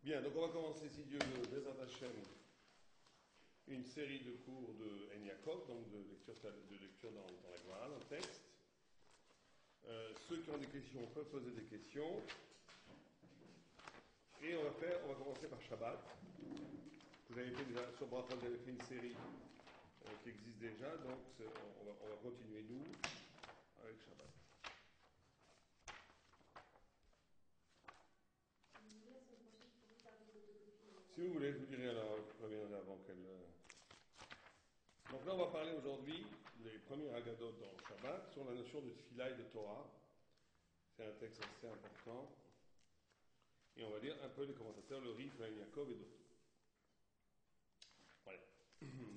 Bien, donc on va commencer, si Dieu veut, Bezrat Hashem, une série de cours de En Yaakov, donc de lecture dans la Gemara, dans le texte. Ceux qui ont des questions peuvent poser des questions. Et on va commencer par Shabbat. Vous avez fait déjà, sur Brachot, vous avez fait une série qui existe déjà, donc on va continuer, nous, avec Shabbat. Si vous voulez, je vous dirai alors, je reviendrai avant qu'elle... Donc là, on va parler aujourd'hui des premiers Haggadot dans Shabbat sur la notion de Tfila et de Torah. C'est un texte assez important. Et on va lire un peu les commentateurs, le Rif, En Yaakov et d'autres. Voilà.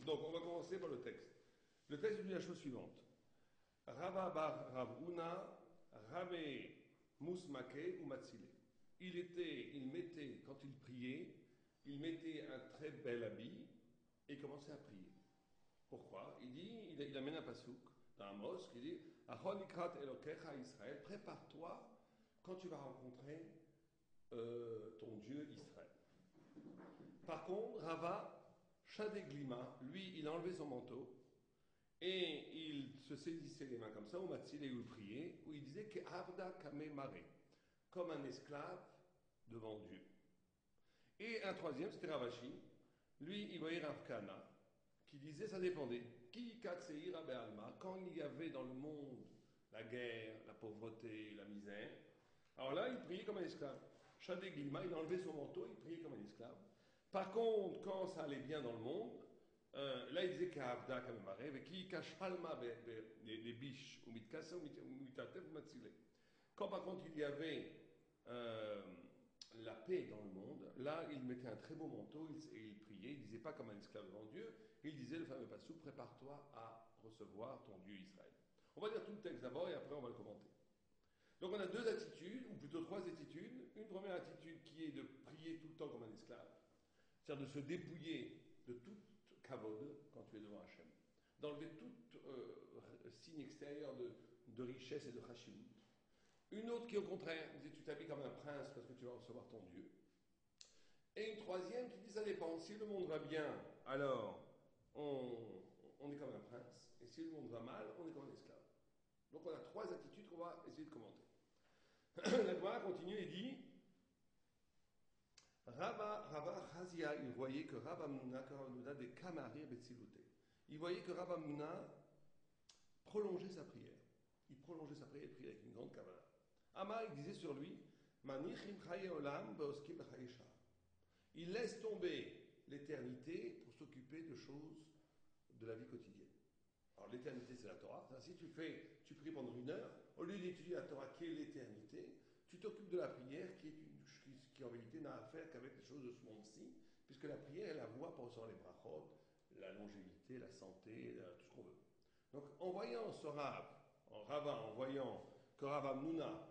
Donc on va commencer par le texte. Le texte dit la chose suivante. Rava bar Ravuna, Rame Musmake ou Matzile. Il mettait, quand il priait, il mettait un très bel habit et commençait à prier. Pourquoi? Il amène un pasouk dans un mosque, il dit Achol ikrat Elokecha Israël, prépare-toi quand tu vas rencontrer ton Dieu Israël. Par contre, Rava, Shadeglima, lui, il a enlevé son manteau et il se saisissait les mains comme ça, au matzil et où il priait, où il disait que Avda Kame Mare, comme un esclave devant Dieu. Et un troisième, c'était Ravashi. Lui, il voyait Rav Kana, qui disait, ça dépendait. Ki katseira be'alma, quand il y avait dans le monde la guerre, la pauvreté, la misère, alors là, il priait comme un esclave. Shadé Glima, il enlevait son manteau, il priait comme un esclave. Par contre, quand ça allait bien dans le monde, là, il disait qu'Avda Kamemare, qui kachalma les biches, ou mitkasa, ou mitatef, ou matzile. Quand par contre il y avait la paix dans le monde, là il mettait un très beau manteau et il priait, il disait pas comme un esclave devant Dieu, il disait le fameux passou, prépare-toi à recevoir ton Dieu Israël. On va lire tout le texte d'abord et après on va le commenter. Donc on a deux attitudes, ou plutôt trois attitudes. Une première attitude qui est de prier tout le temps comme un esclave, c'est-à-dire de se dépouiller de toute kavod quand tu es devant Hachem, d'enlever tout signe extérieur de richesse et de chashimut. Une autre qui, au contraire, dit tu t'habilles comme un prince parce que tu vas recevoir ton Dieu. Et une troisième qui dit ça dépend. Si le monde va bien, alors on est comme un prince. Et si le monde va mal, on est comme un esclave. Donc on a trois attitudes qu'on va essayer de commenter. La Gemara continue et dit Rava Chazia, il voyait que Rav Amuna des Kamarir Betzilote. Il voyait que Rav Amuna prolongeait sa prière. Il prolongeait sa prière et priait avec une grande kavala. Amar, il disait sur lui, il laisse tomber l'éternité pour s'occuper de choses de la vie quotidienne. Alors l'éternité, c'est la Torah. Si tu pries pendant 1 heure, au lieu d'étudier la Torah qui est l'éternité, tu t'occupes de la prière qui en réalité n'a à faire qu'avec les choses de ce monde-ci, puisque la prière est la voie pour recevoir les brachot, la longévité, la santé, tout ce qu'on veut. Donc en voyant ce en voyant que Rav Amnuna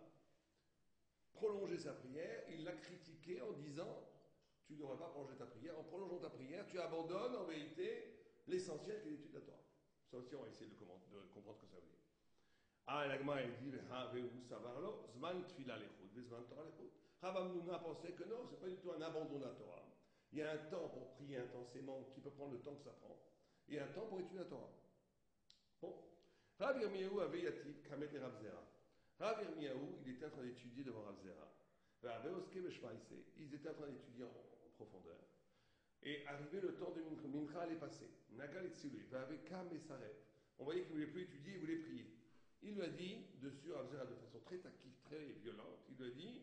prolongeait sa prière, il l'a critiqué en disant tu ne devrais pas prolonger ta prière. En prolongeant ta prière, tu abandonnes en vérité l'essentiel qui est l'étude de la Torah. Ça aussi, on va essayer de comprendre ce que ça veut dire. Ah, l'agma, il dit Zman tfila lechut, Zman Torah lechut. Rav Amnuna pensait que non, ce n'est pas du tout un abandon de la Torah. Il y a un temps pour prier intensément qui peut prendre le temps que ça prend, et un temps pour étudier la Torah. Bon. Rav Yirmiyahu avait yativ kamet et Rav Zera. Rav Yirmiyahu, il était en train d'étudier devant Rav Zera. Ils étaient en train d'étudier en profondeur. Et arrivé le temps de Mincha allait passer. Nagal et Tsilui, on voyait qu'il ne voulait plus étudier, il voulait prier. Il lui a dit, dessus, Rav Zera, de façon très taquive, très violente, il lui a dit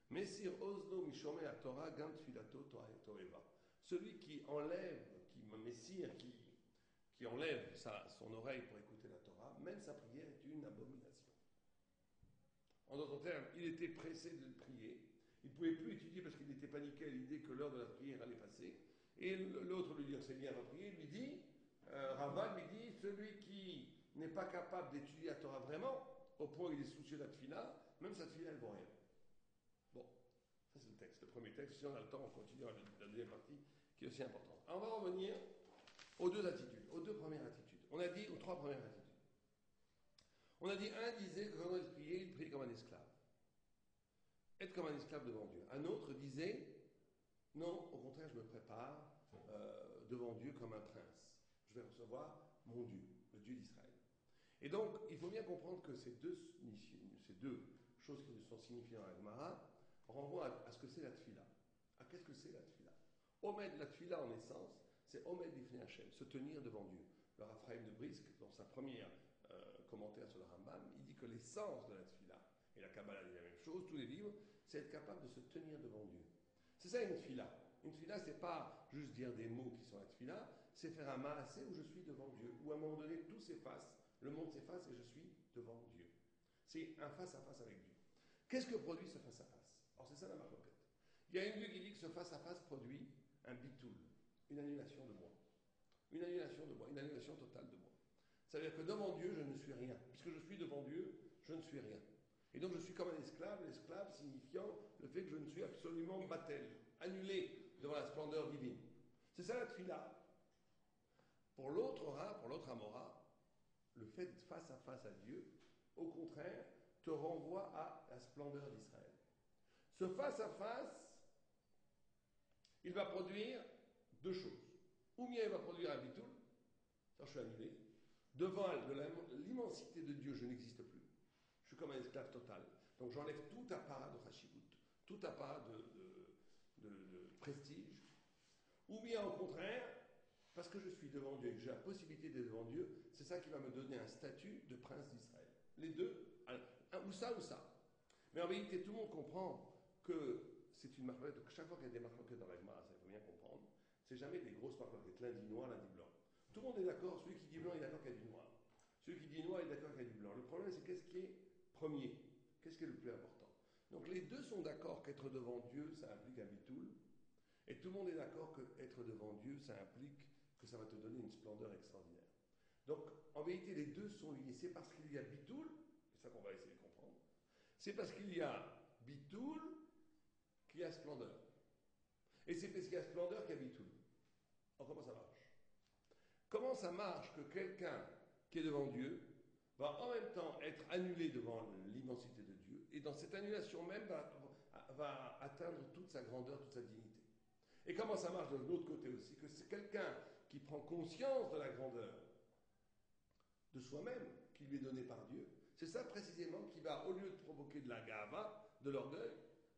Messir Osno Mishome à Torah, Gam Tfilato Toreva. Celui qui enlève, qui enlève son oreille pour écouter la Torah, même sa prière est une abomination. En d'autres termes, il était pressé de prier, il ne pouvait plus étudier parce qu'il était paniqué à l'idée que l'heure de la prière allait passer, et l'autre lui dit, c'est bien à prier, lui dit, Rava lui dit, celui qui n'est pas capable d'étudier la Torah vraiment, au point où il est soucieux de la tfila, même sa tfila, elle ne vaut rien. Bon, ça c'est le texte, le premier texte, si on a le temps, on continue à la deuxième partie, qui est aussi importante. Alors, on va revenir aux deux premières attitudes. On a dit aux trois premières attitudes. On a dit, un disait que quand il priait comme un esclave. Être comme un esclave devant Dieu. Un autre disait, Non, au contraire, je me prépare devant Dieu comme un prince. Je vais recevoir mon Dieu, le Dieu d'Israël. Et donc, il faut bien comprendre que ces deux choses qui sont signifiées dans la Gemara renvoient à ce que c'est la tfila. À qu'est-ce que c'est la tfila? Omed, la tfila en essence, c'est Omed Lifnei Hashem, se tenir devant Dieu. Le Raphaël de Brisk, dans sa première commentaire sur le Rambam, il dit que l'essence de la tfila, et la Kabbalah dit la même chose, tous les livres, c'est être capable de se tenir devant Dieu. C'est ça une tfila. Une tfila, c'est pas juste dire des mots qui sont la tfila, c'est faire un maasé où je suis devant Dieu, où à un moment donné tout s'efface, le monde s'efface et je suis devant Dieu. C'est un face-à-face avec Dieu. Qu'est-ce que produit ce face-à-face? Alors c'est ça la marloquette. Il y a une vue qui dit que ce face-à-face produit un bitoul, une annulation de moi. Une annulation de moi, une annulation totale de moi. Ça veut dire que devant Dieu, je ne suis rien. Puisque je suis devant Dieu, je ne suis rien. Et donc je suis comme un esclave, l'esclave signifiant le fait que je ne suis absolument battel, annulé devant la splendeur divine. C'est ça la tfila. Pour l'autre rat, pour l'autre amora, le fait d'être face à face à Dieu, au contraire, te renvoie à la splendeur d'Israël. Ce face à face, il va produire deux choses. Ou bien il va produire un bitoul, ça je suis annulé. Devant l'immensité de Dieu, je n'existe plus. Je suis comme un esclave total. Donc j'enlève tout apparat de chashivut, tout apparat de prestige. Ou bien au contraire, parce que je suis devant Dieu et que j'ai la possibilité d'être devant Dieu, c'est ça qui va me donner un statut de prince d'Israël. Les deux, ou ça ou ça. Mais en réalité, tout le monde comprend que c'est une marloquette. Chaque fois qu'il y a des marloquettes dans la Gemara, ça il faut bien comprendre, c'est jamais des grosses marloquettes, lundi noir, lundi blanc. Tout le monde est d'accord, celui qui dit blanc est d'accord qu'il y a du noir. Celui qui dit noir est d'accord qu'il y a du blanc. Le problème, c'est qu'est-ce qui est premier? Qu'est-ce qui est le plus important? Donc les deux sont d'accord qu'être devant Dieu, ça implique un bitoul. Et tout le monde est d'accord qu'être devant Dieu, ça implique que ça va te donner une splendeur extraordinaire. Donc, en vérité, les deux sont liés. C'est parce qu'il y a bitoul, c'est ça qu'on va essayer de comprendre, c'est parce qu'il y a bitoul qu'il y a splendeur. Et c'est parce qu'il y a splendeur qu'il y a bitoul. Alors, comment ça marche? Comment ça marche que quelqu'un qui est devant Dieu va en même temps être annulé devant l'immensité de Dieu, et dans cette annulation même va atteindre toute sa grandeur, toute sa dignité? Et comment ça marche de l'autre côté aussi? Que c'est quelqu'un qui prend conscience de la grandeur de soi-même, qui lui est donnée par Dieu. C'est ça précisément qui va, au lieu de provoquer de la gava, de l'orgueil,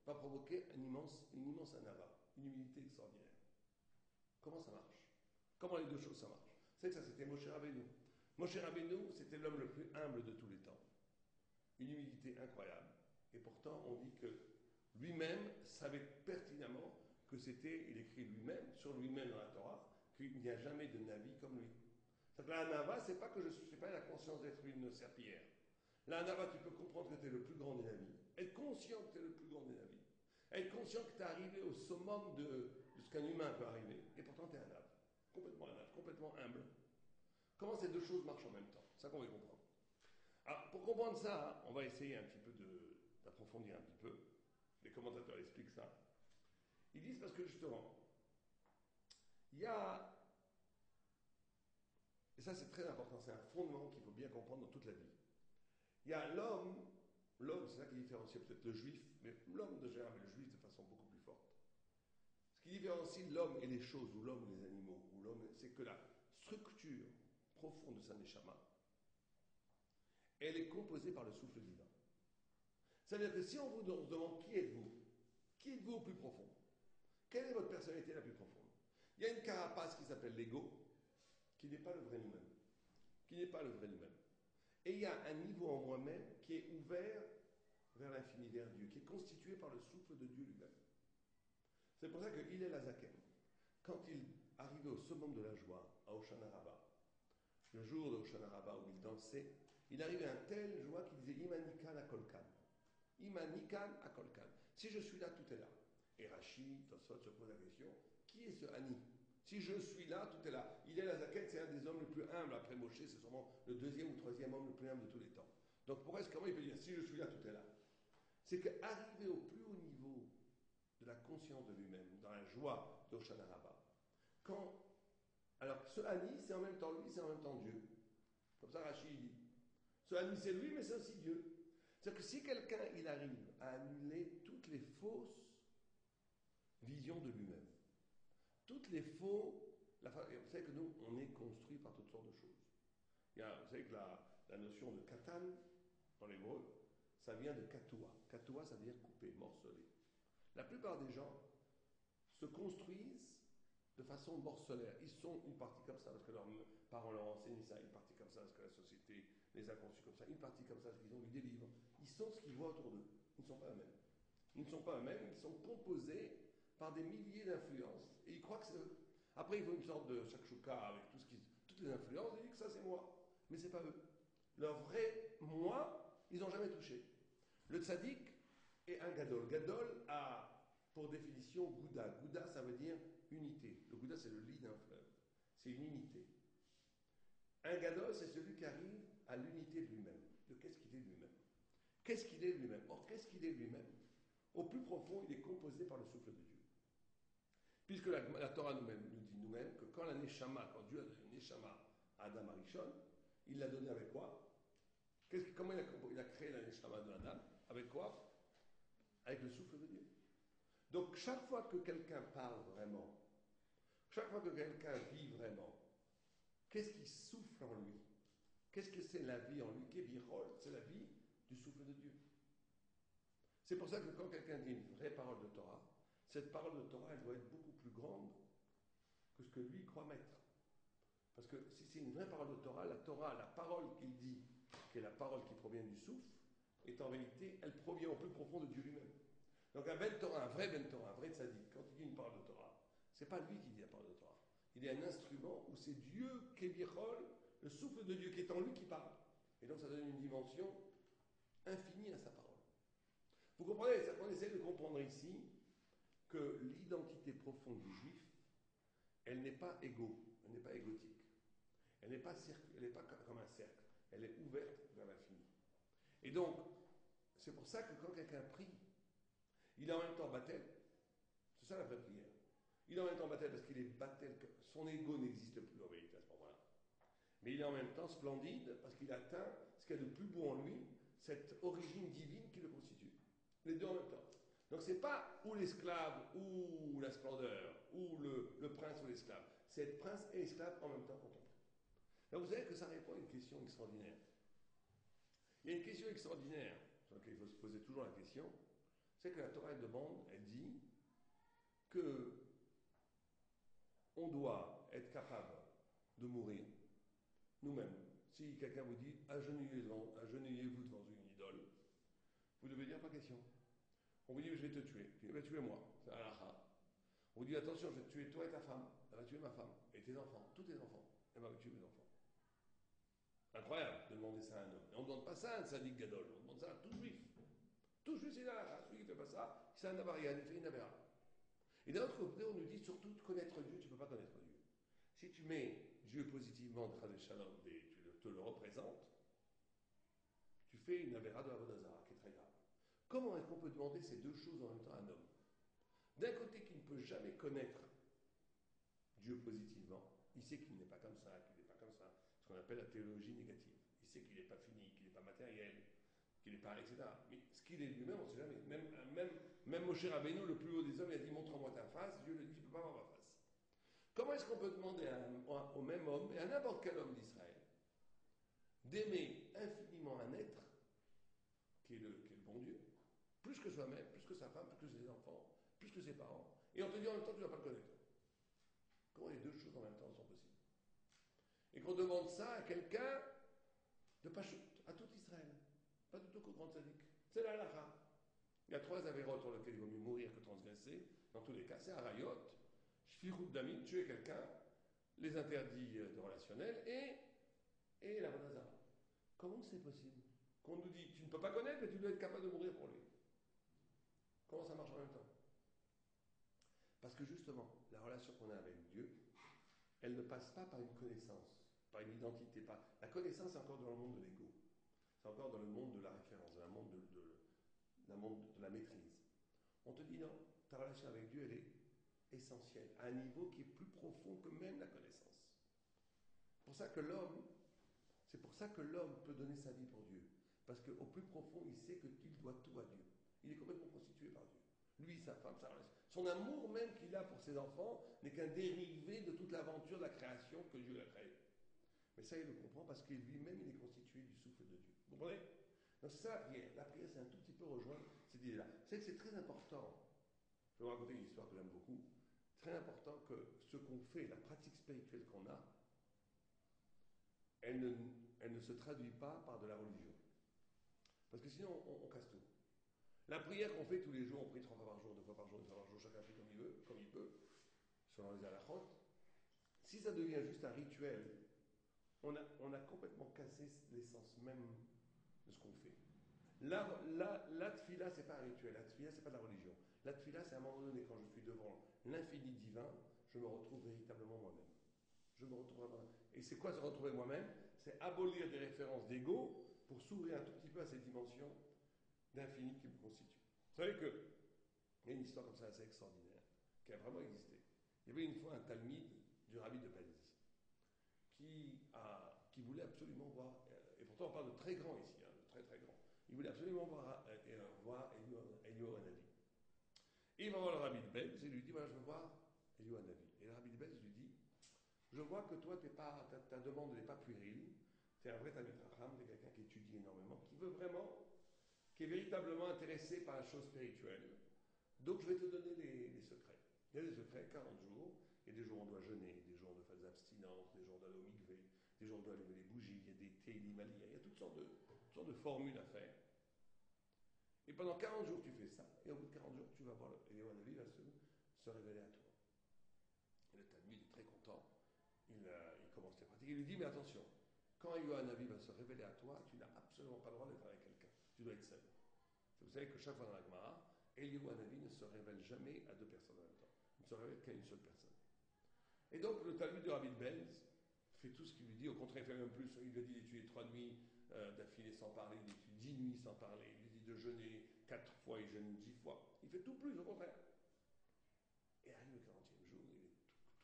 va provoquer une immense anava, une humilité extraordinaire. Comment ça marche? Comment les deux choses ça marche? C'est que ça, c'était Moshe Rabbeinu. Moshe Rabbeinu, c'était l'homme le plus humble de tous les temps. Une humilité incroyable. Et pourtant, on dit que lui-même savait pertinemment que c'était, il écrit lui-même, sur lui-même dans la Torah, qu'il n'y a jamais de navi comme lui. C'est-à-dire que la nava, c'est pas que je suis pas la conscience d'être une serpillière. La nava, tu peux comprendre que tu es le plus grand des navis, être conscient que tu es le plus grand des navis, être conscient que tu es arrivé au summum de ce qu'un humain peut arriver, et pourtant tu es un nave, complètement humble. Comment ces deux choses marchent en même temps? C'est ça qu'on va comprendre. Alors, pour comprendre ça, on va essayer un petit peu d'approfondir un petit peu. Les commentateurs expliquent ça. Ils disent parce que justement, il y a, et ça c'est très important, c'est un fondement qu'il faut bien comprendre dans toute la vie. Il y a l'homme, c'est ça qui différencie peut-être le juif, mais l'homme de général, mais le juif de façon beaucoup plus forte. Ce qui différencie l'homme et les choses, ou l'homme et les animaux, ou l'homme, c'est que la structure profonde de sa neshama, elle est composée par le souffle divin. C'est-à-dire que si on vous demande qui êtes-vous au plus profond? Quelle est votre personnalité la plus profonde? Il y a une carapace qui s'appelle l'ego, qui n'est pas le vrai nous-mêmes. Et il y a un niveau en moi-même qui est ouvert vers l'infini, vers Dieu, qui est constitué par le souffle de Dieu lui-même. C'est pour ça que Hillel Hazaken, quand il arrivait au summum de la joie, à Hoshana Rabbah, le jour de Hoshana Rabbah où il dansait, il arrivait à une telle joie qu'il disait Imanikan Akolkan. Imanikan Akolkan. Si je suis là, tout est là. Et Rashi, Tosfot se pose la question, qui est ce Ani? Si je suis là, tout est là. Hillel Hazaken, c'est un des hommes les plus humbles. Après Moshe, c'est sûrement le deuxième ou troisième homme le plus humble de tous les temps. Donc comment il peut dire, si je suis là, tout est là? C'est qu'arriver au plus haut niveau de la conscience de lui-même, dans la joie d'Hoshana Rabbah, alors ce Ani, c'est en même temps lui, c'est en même temps Dieu. Comme ça Rashi dit. Ce Ani, c'est lui, mais c'est aussi Dieu. C'est-à-dire que si quelqu'un, il arrive à annuler toutes les fausses visions de lui-même, toutes les faux. Vous savez que nous, on est construit par toutes sortes de choses. Vous savez que la notion de katan, dans l'hébreu, ça vient de katoua. Katoua, ça veut dire couper, morceler. La plupart des gens se construisent de façon morcelaire. Ils sont une partie comme ça parce que leurs parents leur ont enseigné ça, une partie comme ça parce que la société les a conçus comme ça, une partie comme ça parce qu'ils ont lu des livres. Ils sont ce qu'ils voient autour d'eux. Ils ne sont pas eux-mêmes. Ils ne sont pas eux-mêmes, ils sont composés par des milliers d'influences. Et ils croient que c'est eux. Après, ils font une sorte de shakshuka avec toutes les influences, ils disent que ça c'est moi. Mais c'est pas eux. Leur vrai moi, ils n'ont jamais touché. Le tzaddik est un gadol. Gadol a, pour définition, Gouda. Gouda, ça veut dire unité. Le Gouda, c'est le lit d'un fleuve. C'est une unité. Un gadol, c'est celui qui arrive à l'unité de lui-même. De qu'est-ce qu'il est lui-même. Qu'est-ce qu'il est lui-même. Or, qu'est-ce qu'il est lui-même. Au plus profond, il est composé par le souffle de Dieu. Puisque la Torah nous dit nous-mêmes que quand quand Dieu a donné une neshama à Adam Arishon, il l'a donné avec quoi? Comment il a créé la neshama de Adam? Avec quoi? Avec le souffle de Dieu. Donc chaque fois que quelqu'un parle vraiment, chaque fois que quelqu'un vit vraiment, qu'est-ce qui souffle en lui? Qu'est-ce que c'est la vie en lui? C'est la vie du souffle de Dieu. C'est pour ça que quand quelqu'un dit une vraie parole de Torah, cette parole de Torah, elle doit être beaucoup plus grande que ce que lui croit mettre. Parce que si c'est une vraie parole de Torah, la parole qu'il dit, qui est la parole qui provient du souffle, est en réalité, elle provient au plus profond de Dieu lui-même. Donc un ben Torah, un vrai tzaddik, quand il dit une parole de Torah, c'est pas lui qui dit la parole de Torah. Il est un instrument où c'est Dieu, Kebichol, le souffle de Dieu qui est en lui qui parle. Et donc ça donne une dimension infinie à sa parole. Vous comprenez, c'est ça qu'on essaie de comprendre ici, que l'identité profonde du juif, elle n'est pas elle n'est pas égotique. Elle n'est pas comme un cercle. Elle est ouverte vers l'infini. Et donc, c'est pour ça que quand quelqu'un prie, il est en même temps battel. C'est ça la vraie prière. Il est en même temps battel parce qu'il est battel, son ego n'existe plus en vérité à ce moment-là. Mais il est en même temps splendide parce qu'il atteint ce qu'il y a de plus beau en lui, cette origine divine qui le constitue. Les deux en même temps. Donc c'est pas ou l'esclave ou la splendeur, ou le prince ou l'esclave. C'est être prince et esclave en même temps quand on prie. Donc vous savez que ça répond à une question extraordinaire. Il y a une question extraordinaire sur laquelle il faut se poser toujours la question, c'est que la Torah demande, elle dit que on doit être capable de mourir nous-mêmes. Si quelqu'un vous dit agenouillez-vous devant une idole, vous devez dire pas question. On vous dit je vais te tuer. Puis, tuez-moi. C'est halakha. On vous dit attention, je vais te tuer toi et ta femme. Elle va tuer ma femme et tes enfants, tous tes enfants. Elle va tuer mes enfants. Incroyable de demander ça à un homme. Et on ne demande pas ça à un tzaddik gadol. On demande ça à tout juif. Tout juif, c'est halakha. Celui qui ne fait pas ça, c'est un avarian, il fait une avéra. Et d'un autre côté, on nous dit surtout de connaître Dieu, tu ne peux pas connaître Dieu. Si tu mets Dieu positivement, tu te le représentes, tu fais une avéra de Avodazara qui est très grave. Comment est-ce qu'on peut demander ces deux choses en même temps à un homme? D'un côté, qui ne peut jamais connaître Dieu positivement, il sait qu'il n'est pas comme ça, qu'il n'est pas comme ça, ce qu'on appelle la théologie négative. Il sait qu'il n'est pas fini, qu'il n'est pas matériel, qu'il n'est pas, etc. Mais ce qu'il est lui-même, on ne sait jamais. Même Moshe Rabbeinu, le plus haut des hommes, il a dit montre-moi ta face. Dieu lui dit, je ne peux pas voir ma face. Comment est-ce qu'on peut demander au même homme, et à n'importe quel homme d'Israël, d'aimer infiniment un être, qui est le bon Dieu, plus que soi-même, plus que sa femme, plus que ses enfants, plus que ses parents, et on te dit en même temps, tu ne vas pas le connaître. Comment les deux choses en même temps sont possibles? Et qu'on demande ça à quelqu'un de Pachout, à tout Israël, pas du tout qu'au grand tzaddik. C'est la halakha. Il y a 3 avérotes sur lesquelles il vaut mieux mourir que transgresser. Dans tous les cas, c'est harayot, shfichut damim, tuer quelqu'un, les interdits de relationnel et la vodazara. Comment c'est possible qu'on nous dit, tu ne peux pas connaître, mais tu dois être capable de mourir pour lui? Comment ça marche en même temps? Parce que justement, la relation qu'on a avec Dieu, elle ne passe pas par une connaissance, par une identité. La connaissance, c'est encore dans le monde de l'ego. C'est encore dans le monde de la référence, dans le monde de la maîtrise. On te dit non, ta relation avec Dieu, elle est essentielle, à un niveau qui est plus profond que même la connaissance. C'est pour ça que l'homme peut donner sa vie pour Dieu. Parce qu'au plus profond, il sait qu'il doit tout à Dieu. Il est complètement constitué par Dieu. Lui, sa femme, son amour même qu'il a pour ses enfants n'est qu'un dérivé de toute l'aventure de la création que Dieu a créée. Mais ça, il le comprend parce que lui-même, il est constitué du souffle de Dieu. Vous comprenez? Donc c'est ça la prière. La prière, c'est un tout petit peu rejoindre cette idée-là. C'est que c'est très important. Je vais vous raconter une histoire que j'aime beaucoup. Très important que ce qu'on fait, la pratique spirituelle qu'on a, elle ne se traduit pas par de la religion. Parce que sinon, on casse tout. La prière qu'on fait tous les jours, on prie 3 fois par jour, 2 fois par jour, 1 fois par jour, chacun fait comme il veut, comme il peut, selon les halachot. Si ça devient juste un rituel, on a complètement cassé l'essence même de ce qu'on fait. La tfila, c'est pas un rituel, la tfila, c'est pas de la religion. La tfila, c'est à un moment donné, quand je suis devant l'infini divin, je me retrouve véritablement moi-même. Je me retrouve moi-même. Et c'est quoi se retrouver moi-même? C'est abolir des références d'ego pour s'ouvrir un tout petit peu à cette dimension d'infini qui me constitue. Vous savez qu'il y a une histoire comme ça assez extraordinaire, qui a vraiment existé. Il y avait une fois un talmide du rabbi de Belz, qui voulait absolument voir, et pourtant on parle de très grand ici, de très très grand, il voulait absolument voir Eliyahu Hanavi. Et il va voir le rabbi de Belz et lui dit, voilà, je veux voir Eliyahu Hanavi. Et le rabbi de Belz lui dit, je vois que toi, ta demande n'est pas puérile, tu es un vrai talmid chacham, tu es quelqu'un qui étudie énormément, qui veut vraiment, qui est véritablement intéressé par la chose spirituelle. Donc je vais te donner les secrets. Il y a des secrets, 40 jours, et des jours où on doit jeûner, des jours où on doit faire des abstinences, des jours où on doit aller au mikvé, des jours où on doit allumer les bougies, il y a des télim, il y a toutes sortes de formules à faire. Et pendant 40 jours, tu fais ça, et au bout de 40 jours, tu vas voir Eliyahu Hanavi va se révéler à toi. Et le Talmud est très content, il commence les pratiques, il lui dit, mais attention, quand Eliyahu Hanavi va se révéler à toi, tu n'as absolument pas le droit d'être avec quelqu'un, tu dois être seul. Vous savez que chaque fois dans la Gemara, Eliyahu Hanavi ne se révèle jamais à 2 personnes en même temps. Il ne se révèle qu'à une seule personne. Et donc le Talmud de Rabbi de Belz fait tout ce qu'il lui dit. Au contraire, il fait même plus. Il lui a dit d'étudier 3 nuits d'affilée sans parler, il étudie 10 nuits sans parler. Il lui dit de jeûner 4 fois, il jeûne 10 fois. Il fait tout plus, au contraire. Et arrive le 40e jour,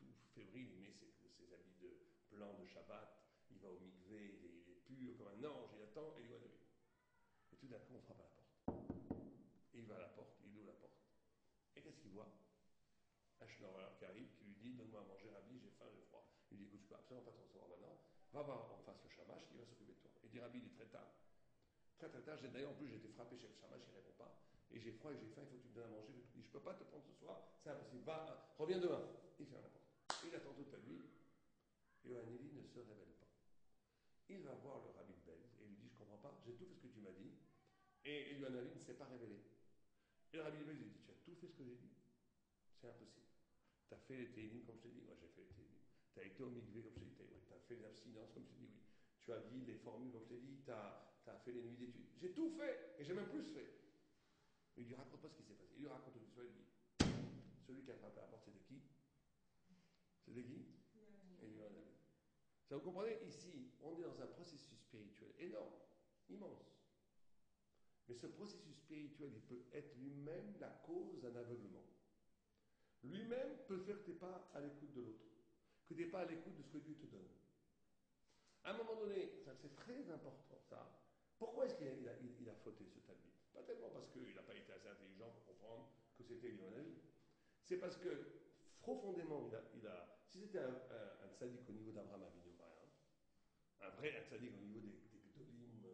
il est tout fébrile, il met ses habits blancs de Shabbat, il va au mikvé, il est pur comme un ange, il attend Eliyahu Hanavi. Et tout d'un coup, on frappe à la porte. Et il va à la porte, il ouvre la porte. Et qu'est-ce qu'il voit? Un schnorrer qui arrive, qui lui dit, donne-moi à manger, Rabbi, j'ai faim, j'ai froid. Il lui dit, écoute, je peux absolument pas te recevoir maintenant, va voir en face le shamash, il va s'occuper de toi. Il dit, Rabbi, il est très tard. Très très tard, d'ailleurs en plus j'ai été frappé chez le shamash, il ne répond pas. Et j'ai froid et j'ai faim, il faut que tu me donnes à manger. Il dit, je ne peux pas te prendre ce soir, c'est impossible, va, reviens demain. Il ferme la porte. Il attend toute la nuit, et Hanavi ne se révèle pas. Il va voir le Rabbi de Belz et lui dit, je ne comprends pas, j'ai tout fait ce que tu m'as dit, et Hanavi ne s'est pas révélé. Et le Rabbi de Belz lui dit, tu as tout fait ce que j'ai dit? C'est impossible. Tu as fait les télim comme je t'ai dit? Moi, j'ai fait les télim. Tu as été au mikvé comme je t'ai dit? Oui. Tu as fait les abstinences comme je t'ai dit? Oui. Tu as dit les formules comme je t'ai dit? Tu as fait les nuits d'études? J'ai tout fait et j'ai même plus fait. Il lui raconte pas ce qui s'est passé. Il lui raconte une histoire. Il lui dit, celui qui a frappé à la porte, c'était qui? C'était qui? Et lui en avait. Ça, vous comprenez? Ici, on est dans un processus spirituel énorme, immense. Mais ce processus spirituel, il peut être lui-même la cause d'un aveuglement. Lui-même peut faire que tu n'es pas à l'écoute de l'autre, que tu n'es pas à l'écoute de ce que Dieu te donne. À un moment donné, ça c'est très important ça. Pourquoi est-ce qu'il a fauté ce talmide? Pas tellement parce qu'il n'a pas été assez intelligent pour comprendre que c'était Eliyahu Hanavi. C'est parce que profondément, si c'était un tzaddik au niveau d'Abraham Avinu, un vrai tzaddik au niveau des Gdolim,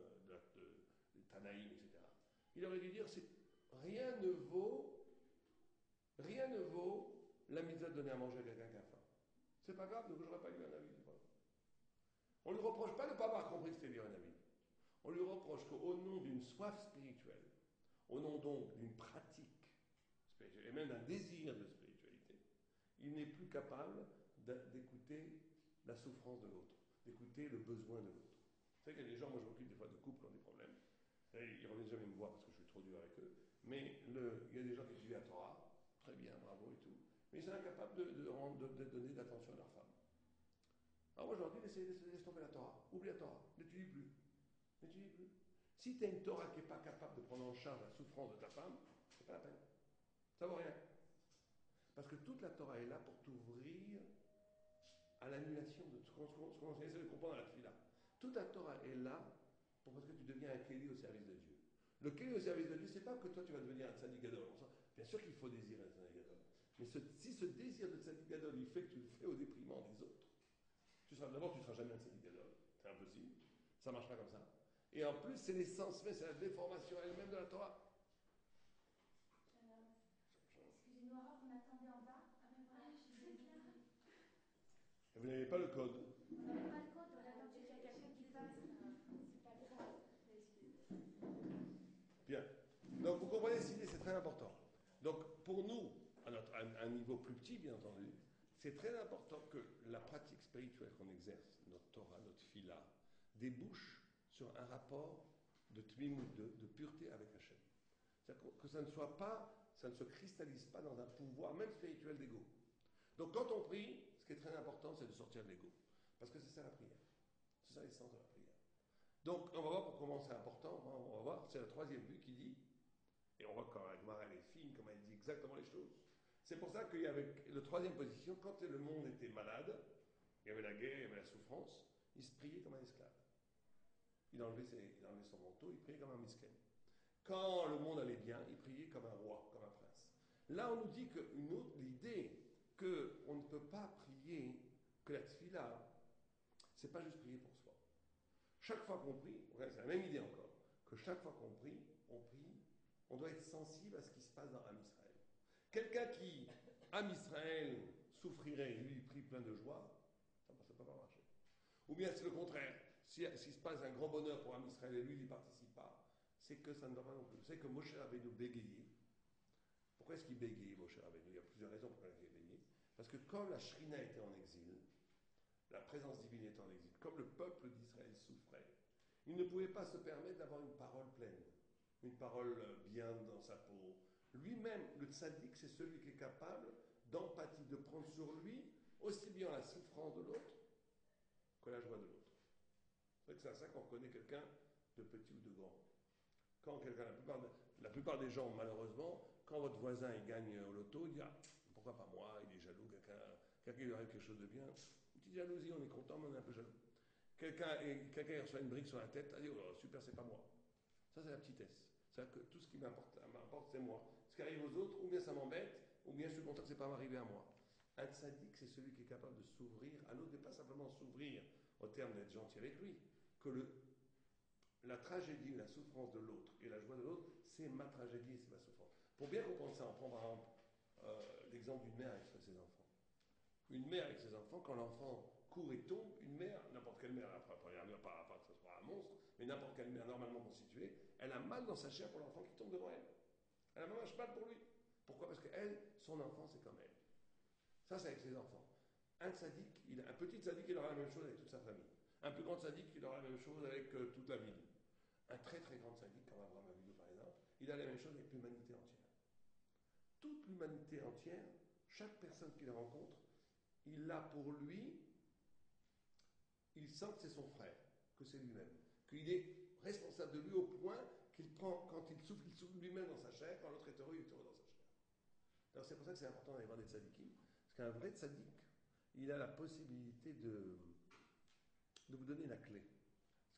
des Tanaïm, etc., il aurait dû dire rien ne vaut la mitzvah de donner à manger à quelqu'un qui a faim. C'est pas grave, donc je n'aurais pas eu un avis. On ne lui reproche pas de ne pas avoir compris que c'était un avis. On lui reproche qu'au nom d'une soif spirituelle, au nom donc d'une pratique spirituelle, et même d'un désir de spiritualité, il n'est plus capable d'écouter la souffrance de l'autre, d'écouter le besoin de l'autre. Vous savez qu'il y a des gens, moi je m'occupe des fois de couples qui ont des problèmes, et ils ne reviennent jamais me voir parce que je suis trop dur avec eux, mais il y a des gens qui étudient la Torah, très bien, bravo et tout, mais ils sont incapables de donner de l'attention à leur femme. Alors moi je leur dis, laisse tomber la Torah, oublie la Torah, n'étudie plus. N'étudie plus. Si tu as une Torah qui n'est pas capable de prendre en charge la souffrance de ta femme, c'est pas la peine. Ça vaut rien. Parce que toute la Torah est là pour t'ouvrir à l'annulation de ce qu'on essaie de comprendre à la fila. Toute la Torah est là parce que tu deviens un kéli au service de Dieu. Le kéli au service de Dieu, c'est pas que toi tu vas devenir un tzaddik gadol. Bien sûr qu'il faut désirer le Tzadik Gadol. Mais si ce désir de Tzadik Gadol, il fait que tu le fais au déprimant des autres, d'abord, tu ne seras jamais un Tzadik Gadol. C'est impossible. Ça ne marche pas comme ça. Et en plus, c'est l'essence même, c'est la déformation elle-même de la Torah. Excusez-moi, on attendait en bas. Ah, mais voilà, je suis désolée. Et vous n'avez pas le code. On n'avait pas le code, on attend qu'il y ait quelqu'un qui passe. C'est pas grave. Bien. Donc, vous comprenez cette idée, c'est très important. Donc, pour nous, à un niveau plus petit, bien entendu, c'est très important que la pratique spirituelle qu'on exerce, notre Torah, notre Fila, débouche sur un rapport de tmimout, de pureté avec Hachem. C'est-à-dire que ça ne soit pas, ça ne se cristallise pas dans un pouvoir, même spirituel, d'ego. Donc quand on prie, ce qui est très important, c'est de sortir de l'ego. Parce que c'est ça la prière. C'est ça l'essence de la prière. Donc on va voir pour comment c'est important, on va voir, c'est la troisième vue qui dit, et on voit quand la Gemara elle est fine, comment elle dit exactement les choses. C'est pour ça qu'il y avait la troisième position, quand le monde était malade, il y avait la guerre, il y avait la souffrance, il se priait comme un esclave. Il enlevait son manteau, il priait comme un miskin. Quand le monde allait bien, il priait comme un roi, comme un prince. Là, on nous dit l'idée qu'on ne peut pas prier, que la tfila, c'est pas juste prier pour soi. Chaque fois qu'on prie, c'est la même idée encore, que chaque fois qu'on prie, on doit être sensible à ce qui se passe dans Am Israël. Quelqu'un qui, Am Israël, souffrirait, lui, il prie plein de joie, ça ne peut pas marcher. Ou bien c'est le contraire, s'il se passe un grand bonheur pour Am Israël et lui, il n'y participe pas, c'est que ça ne va pas non plus. Vous savez que Moshe Rabbeinu bégayait. Pourquoi est-ce qu'il bégayait, Moshe Rabbeinu? Il y a plusieurs raisons pour lesquelles il bégayait. Parce que comme la Shrina était en exil, la présence divine était en exil, comme le peuple d'Israël souffrait, il ne pouvait pas se permettre d'avoir une parole pleine, une parole bien dans sa peau. Lui-même, le tzaddik, c'est celui qui est capable d'empathie, de prendre sur lui aussi bien la souffrance de l'autre que la joie de l'autre. C'est vrai que c'est à ça qu'on reconnaît quelqu'un de petit ou de grand. Quand quelqu'un, la plupart des gens, malheureusement, quand votre voisin il gagne au loto, il dit pourquoi pas moi, il est jaloux, quelqu'un lui arrive quelque chose de bien, une petite jalousie, on est content, mais on est un peu jaloux. Quelqu'un reçoit une brique sur la tête, il dit oh, super, c'est pas moi. Ça, c'est la petitesse. C'est-à-dire que tout ce qui m'importe, c'est moi. Ce qui arrive aux autres, ou bien ça m'embête, ou bien je suis content que c'est pas m'arriver à moi. Un tzaddik, c'est celui qui est capable de s'ouvrir à l'autre, et pas simplement s'ouvrir au terme d'être gentil avec lui, que la tragédie, la souffrance de l'autre et la joie de l'autre, c'est ma tragédie et c'est ma souffrance. Pour bien comprendre ça, on prend par exemple l'exemple d'une mère avec ses enfants. Une mère avec ses enfants, quand l'enfant court et tombe, une mère, n'importe quelle mère, pas que ce soit un monstre, mais n'importe quelle mère normalement constituée, elle a mal dans sa chair pour l'enfant qui tombe devant elle. Elle a même un cheval pour lui. Pourquoi? Parce qu'elle, son enfant, c'est comme elle. Ça, c'est avec ses enfants. Un petit tzaddik, il aura la même chose avec toute sa famille. Un plus grand tzaddik, il aura la même chose avec toute la ville. Un très très grand tzaddik, comme Abraham Avinu par exemple, il a la même chose avec l'humanité entière. Toute l'humanité entière, chaque personne qu'il rencontre, il a pour lui, il sent que c'est son frère, que c'est lui-même, qu'il est responsable de lui au point qu'il prend, quand il souffre lui-même dans sa chair, quand l'autre est heureux, il est heureux dans sa chair. Alors c'est pour ça que c'est important d'aller voir des tzaddikim, parce qu'un vrai tzaddik, il a la possibilité de vous donner la clé.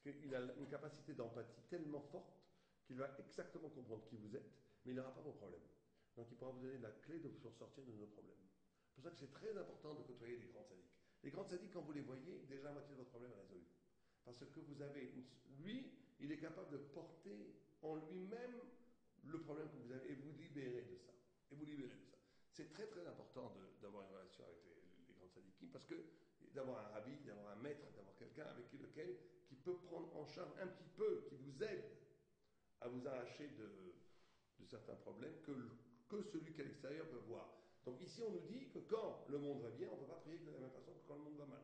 Parce qu'il a une capacité d'empathie tellement forte qu'il va exactement comprendre qui vous êtes, mais il n'aura pas vos problèmes. Donc il pourra vous donner la clé pour sortir de nos problèmes. C'est pour ça que c'est très important de côtoyer les grands tzaddiks. Les grands tzaddiks, quand vous les voyez, déjà la moitié de votre problème est résolu. Parce que vous avez, lui, il est capable de porter en lui-même le problème que vous avez et vous libérer de ça. C'est très très important d'avoir une relation avec les grands tzaddikim parce que d'avoir un rabbi, d'avoir un maître, d'avoir quelqu'un avec lequel qui peut prendre en charge un petit peu, qui vous aide à vous arracher de certains problèmes que celui qui est à l'extérieur peut voir. Donc ici on nous dit que quand le monde va bien, on ne peut pas prier de la même façon que quand le monde va mal.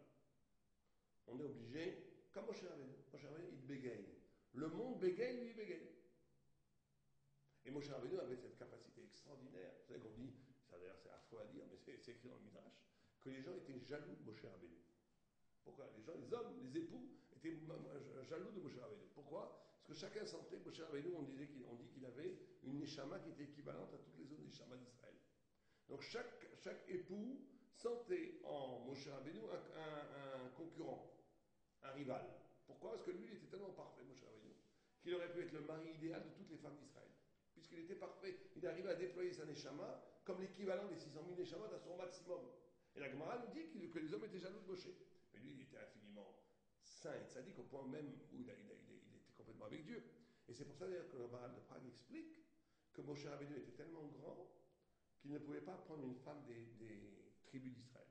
On est obligé, comme Moshe Rabbeinu, il bégaye. Le monde bégaye, lui il bégaye. Et Moshe Rabbeinu avait cette capacité extraordinaire. Vous savez qu'on dit, ça d'ailleurs c'est affreux à dire, mais c'est écrit dans le Midrash, que les gens étaient jaloux de Moshe Rabbeinu. Pourquoi? Les hommes, les époux, étaient jaloux de Moshe Rabbeinu. Pourquoi? Parce que chacun sentait que Moshe Rabbeinu, on dit qu'il avait une neshama qui était équivalente à toutes les autres neshamas d'Israël. Donc chaque époux sentait en Moshe Rabbeinu un concurrent, un rival. Pourquoi? Parce que lui, il était tellement parfait, Moshe Rabbeinu, qu'il aurait pu être le mari idéal de toutes les femmes d'Israël. puisqu'il était parfait. Il arrivait à déployer sa Neshama comme l'équivalent des 600 000 Neshamot à son maximum. Et la Gemara nous dit que les hommes étaient jaloux de Moshe. Mais lui, il était infiniment saint et sadique au point même où il était complètement avec Dieu. Et c'est pour ça d'ailleurs que le Maharal de Prague explique que Moshe Rabbeinu était tellement grand qu'il ne pouvait pas prendre une femme des tribus d'Israël.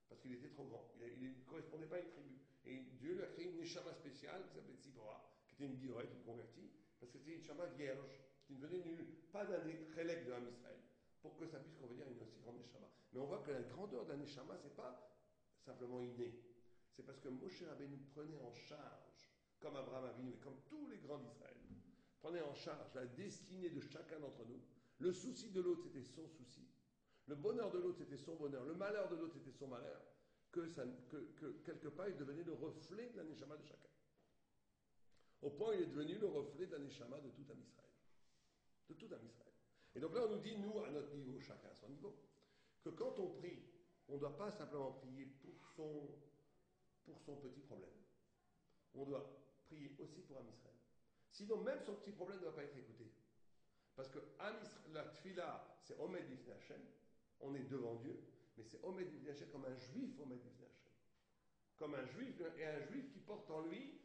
Parce qu'il était trop grand. Il ne correspondait pas à une tribu. Et Dieu lui a créé une Neshama spéciale qui s'appelait Tzipora, qui était une guillerette, une convertie, parce que c'était une Neshama vierge, qui ne venait nulle, pas d'un des Chelek de l'âme Israël, pour que ça puisse convenir à une aussi grande Neshama. Mais on voit que la grandeur de la Neshama, ce n'est pas simplement inné. C'est parce que Moshe Rabbeinu prenait en charge, comme Abraham Avinu et comme tous les grands d'Israël, prenait en charge la destinée de chacun d'entre nous. Le souci de l'autre, c'était son souci. Le bonheur de l'autre, c'était son bonheur. Le malheur de l'autre, c'était son malheur. Que quelque part, il devenait le reflet de la Neshama de chacun. Au point où il est devenu le reflet de la Neshama de tout Am Israël. De tout Am Israël. Et donc là, on nous dit, nous, à notre niveau, chacun à son niveau, que quand on prie, on ne doit pas simplement prier pour son petit problème. On doit prier aussi pour Am Israël. Sinon, même son petit problème ne va pas être écouté. Parce que la tfila, c'est Omed Lifnei Hashem, on est devant Dieu, mais c'est Omed Lifnei Hashem comme un juif Omed Lifnei Hashem. Comme un juif, et un juif qui porte en lui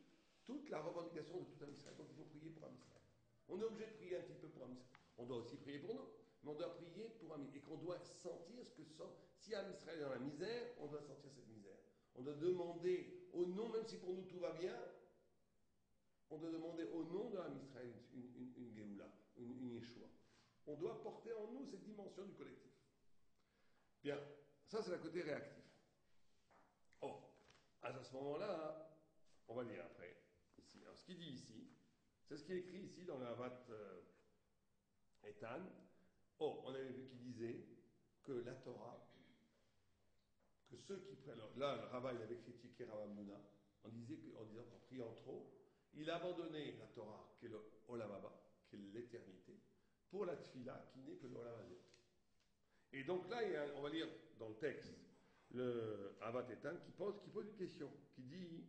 toute la revendication de tout Am Israël. Donc il faut prier pour Am Israël. On est obligé de prier un petit peu pour Am Israël. On doit aussi prier pour nous, mais on doit prier pour Am Israël. Et qu'on doit sentir ce que sent. Si Am Israël est dans la misère, on doit sentir cette misère. On doit demander au nom, même si pour nous tout va bien, on doit demander au nom de l'Am Israël une Géoula, une Yeshua. On doit porter en nous cette dimension du collectif. Bien, ça c'est le côté réactif. Oh, à ce moment-là, on va lire après, ici. Alors ce qu'il dit ici, c'est ce qui est écrit ici dans le Havat Etan. Oh, on avait vu qu'il disait que la Torah, que ceux qui prennent. Là, le Rava, il avait critiqué Rav Hamnouna en disant qu'en priant trop, il a abandonné la Torah, qui est le Olam Haba, qui est l'éternité, pour la Tfila, qui n'est que le Olam Hazé. Et donc là, on va lire dans le texte le Havat Etan qui pose une question, qui dit,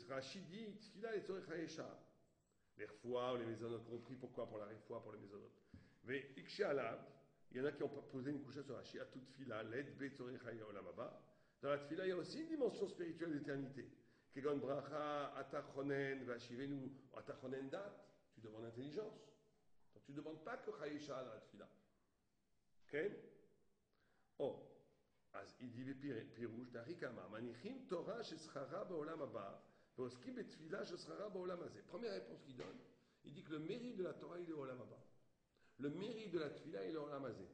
Rachid dit, Tfila et Tzorech HaEsha, les refois ou les mésonotes compris, pourquoi pour la refoua, pour les mésonotes. Mais Ikshé Alav, il y en a qui ont posé une couche sur Rachid, à toute Tfila, l'aide Be Tzorech Olam Haba. Dans la Tfila, il y a aussi une dimension spirituelle d'éternité. Kegon bracha, atachonen, vashivenu, atachonen dat, tu demandes intelligence. Donc tu ne demandes pas que chaïcha dans la tfila. Ok? Oh, il dit pirouche, d'arikama, manichim Torah sheschara ba'olam haba, ve'oski betfila sheschara ba'olam hazeh. Première réponse qu'il donne, il dit que le mérite de la Torah, il est au olam haba. Le mérite de la tfila, il est au olam hazeh.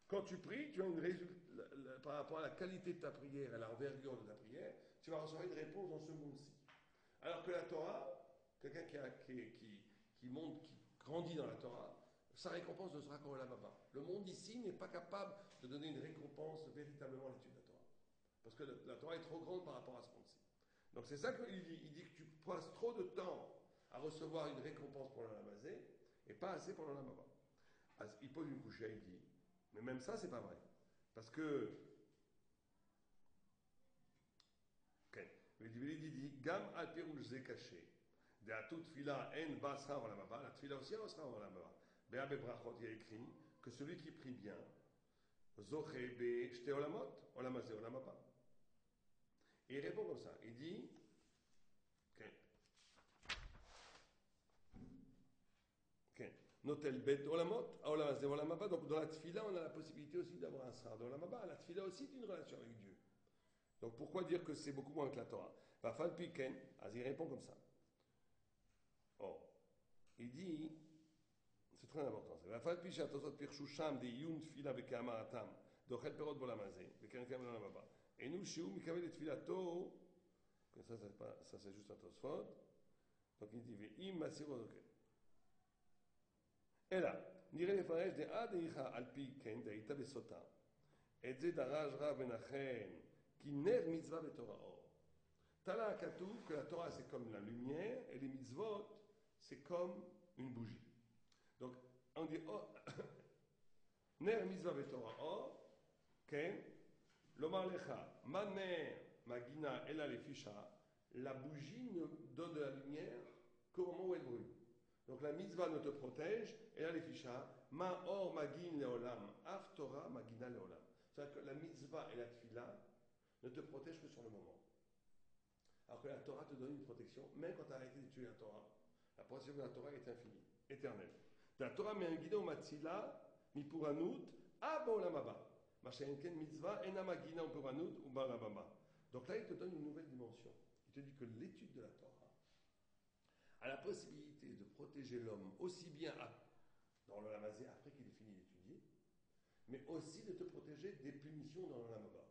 Quand tu pries, tu as une résultat, par rapport à la qualité de ta prière, à l'envergure de ta prière, tu vas recevoir une réponse dans ce monde-ci. Alors que la Torah, quelqu'un qui monte, qui grandit dans la Torah, sa récompense ne sera qu'au Olam Haba. Le monde ici n'est pas capable de donner une récompense véritablement à l'étude de la Torah. Parce que la Torah est trop grande par rapport à ce monde-ci. Donc c'est ça qu'il dit. Il dit que tu passes trop de temps à recevoir une récompense pour l'Olam Hazé et pas assez pour l'Olam Haba. Il pose une couche, il dit. Mais même ça, c'est pas vrai. Parce que. Ok. Il dit Gam al pirouj zé caché. De à toute fila en basra olam haba. La fila aussi basra olam haba. Be'abe brachot, il y a écrit que celui qui prie bien, zoché be shte olamot, olam hazé, olam haba. Et il répond comme ça. Il dit. Ok. Ok. Notel bet olamot, olam hazé, olam haba. Donc dans la tfila, on a la possibilité aussi d'avoir un srar de olam haba. La tfila aussi est une relation avec Dieu. Donc pourquoi dire que c'est beaucoup moins que la Torah? Vafal piken, il répond comme ça. Oh, il dit, c'est très important. Vafal pichen atosot pirshu sham de yum tfila vekama dochel perot bolam hazé, vekerikem bolam haba. Et nous, chez nous, mikavel et tfilato, ça c'est juste un tosfot. Donc il dit, ve'im masiro ok. Et là, nire lefaresh de adeicha al piken de ita besota. Et c'est daraj rav menachem. Qui ner mitzvah et Torah or. Tala akatou que la Torah c'est comme la lumière et les mitzvot c'est comme une bougie. Donc on dit oh, ner mitzvah et Torah or, ken lomar lecha maner magina ela lefisha. La bougie ne donne de la lumière qu'au moment où elle brûle. Donc la mitzvah ne te protège, et là les fichas, ma or magin leolam, af Torah magina leolam. C'est-à-dire que la mitzvah et la tfila ne te protègent que sur le moment. Alors que la Torah te donne une protection, même quand tu as arrêté d'étudier la Torah. La protection de la Torah est infinie, éternelle. La Torah met un guidon matzila, mi puranut, abo lamaba. Machenken mitzvah, enamagina ou puranut, ou barababa. Donc là, il te donne une nouvelle dimension. Il te dit que l'étude de la Torah a la possibilité de protéger l'homme aussi bien dans le lamazé, après qu'il ait fini d'étudier, mais aussi de te protéger des punitions dans le lamaba.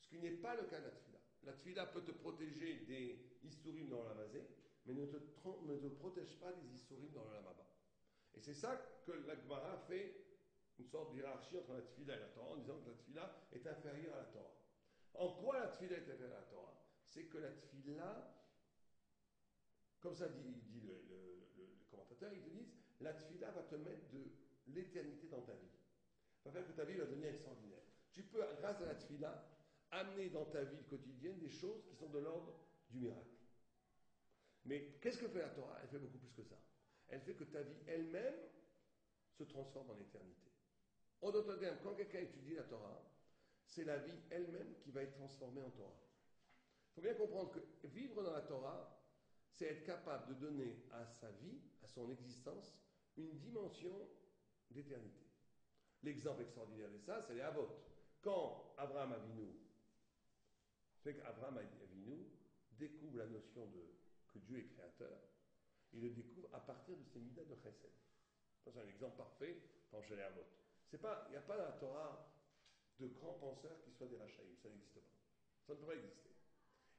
Ce qui n'est pas le cas de la tfila. La tfila peut te protéger des issourim dans le lamazé, mais ne te protège pas des issourim dans le lamaba. Et c'est ça que la Gemara fait une sorte d'hierarchie entre la tfila et la Torah, en disant que la tfila est inférieure à la Torah. En quoi la tfila est inférieure à la Torah? C'est que la tfila, comme ça dit le commentateur, ils te disent, la tfila va te mettre de l'éternité dans ta vie. Va faire que ta vie va devenir extraordinaire. Tu peux, grâce à la tfila, amener dans ta vie quotidienne des choses qui sont de l'ordre du miracle. Mais qu'est-ce que fait la Torah? Elle fait beaucoup plus que ça. Elle fait que ta vie elle-même se transforme en éternité. En d'autres termes, quand quelqu'un étudie la Torah, c'est la vie elle-même qui va être transformée en Torah. Il faut bien comprendre que vivre dans la Torah, c'est être capable de donner à sa vie, à son existence, une dimension d'éternité. L'exemple extraordinaire de ça, c'est les Avot. Quand Abraham Avinu découvre la notion que Dieu est créateur, il le découvre à partir de ses midas de chesed. C'est un exemple parfait quand chez les Avot. Il n'y a pas dans la Torah de grands penseurs qui soient des rachaïm, ça n'existe pas. Ça ne peut pas exister.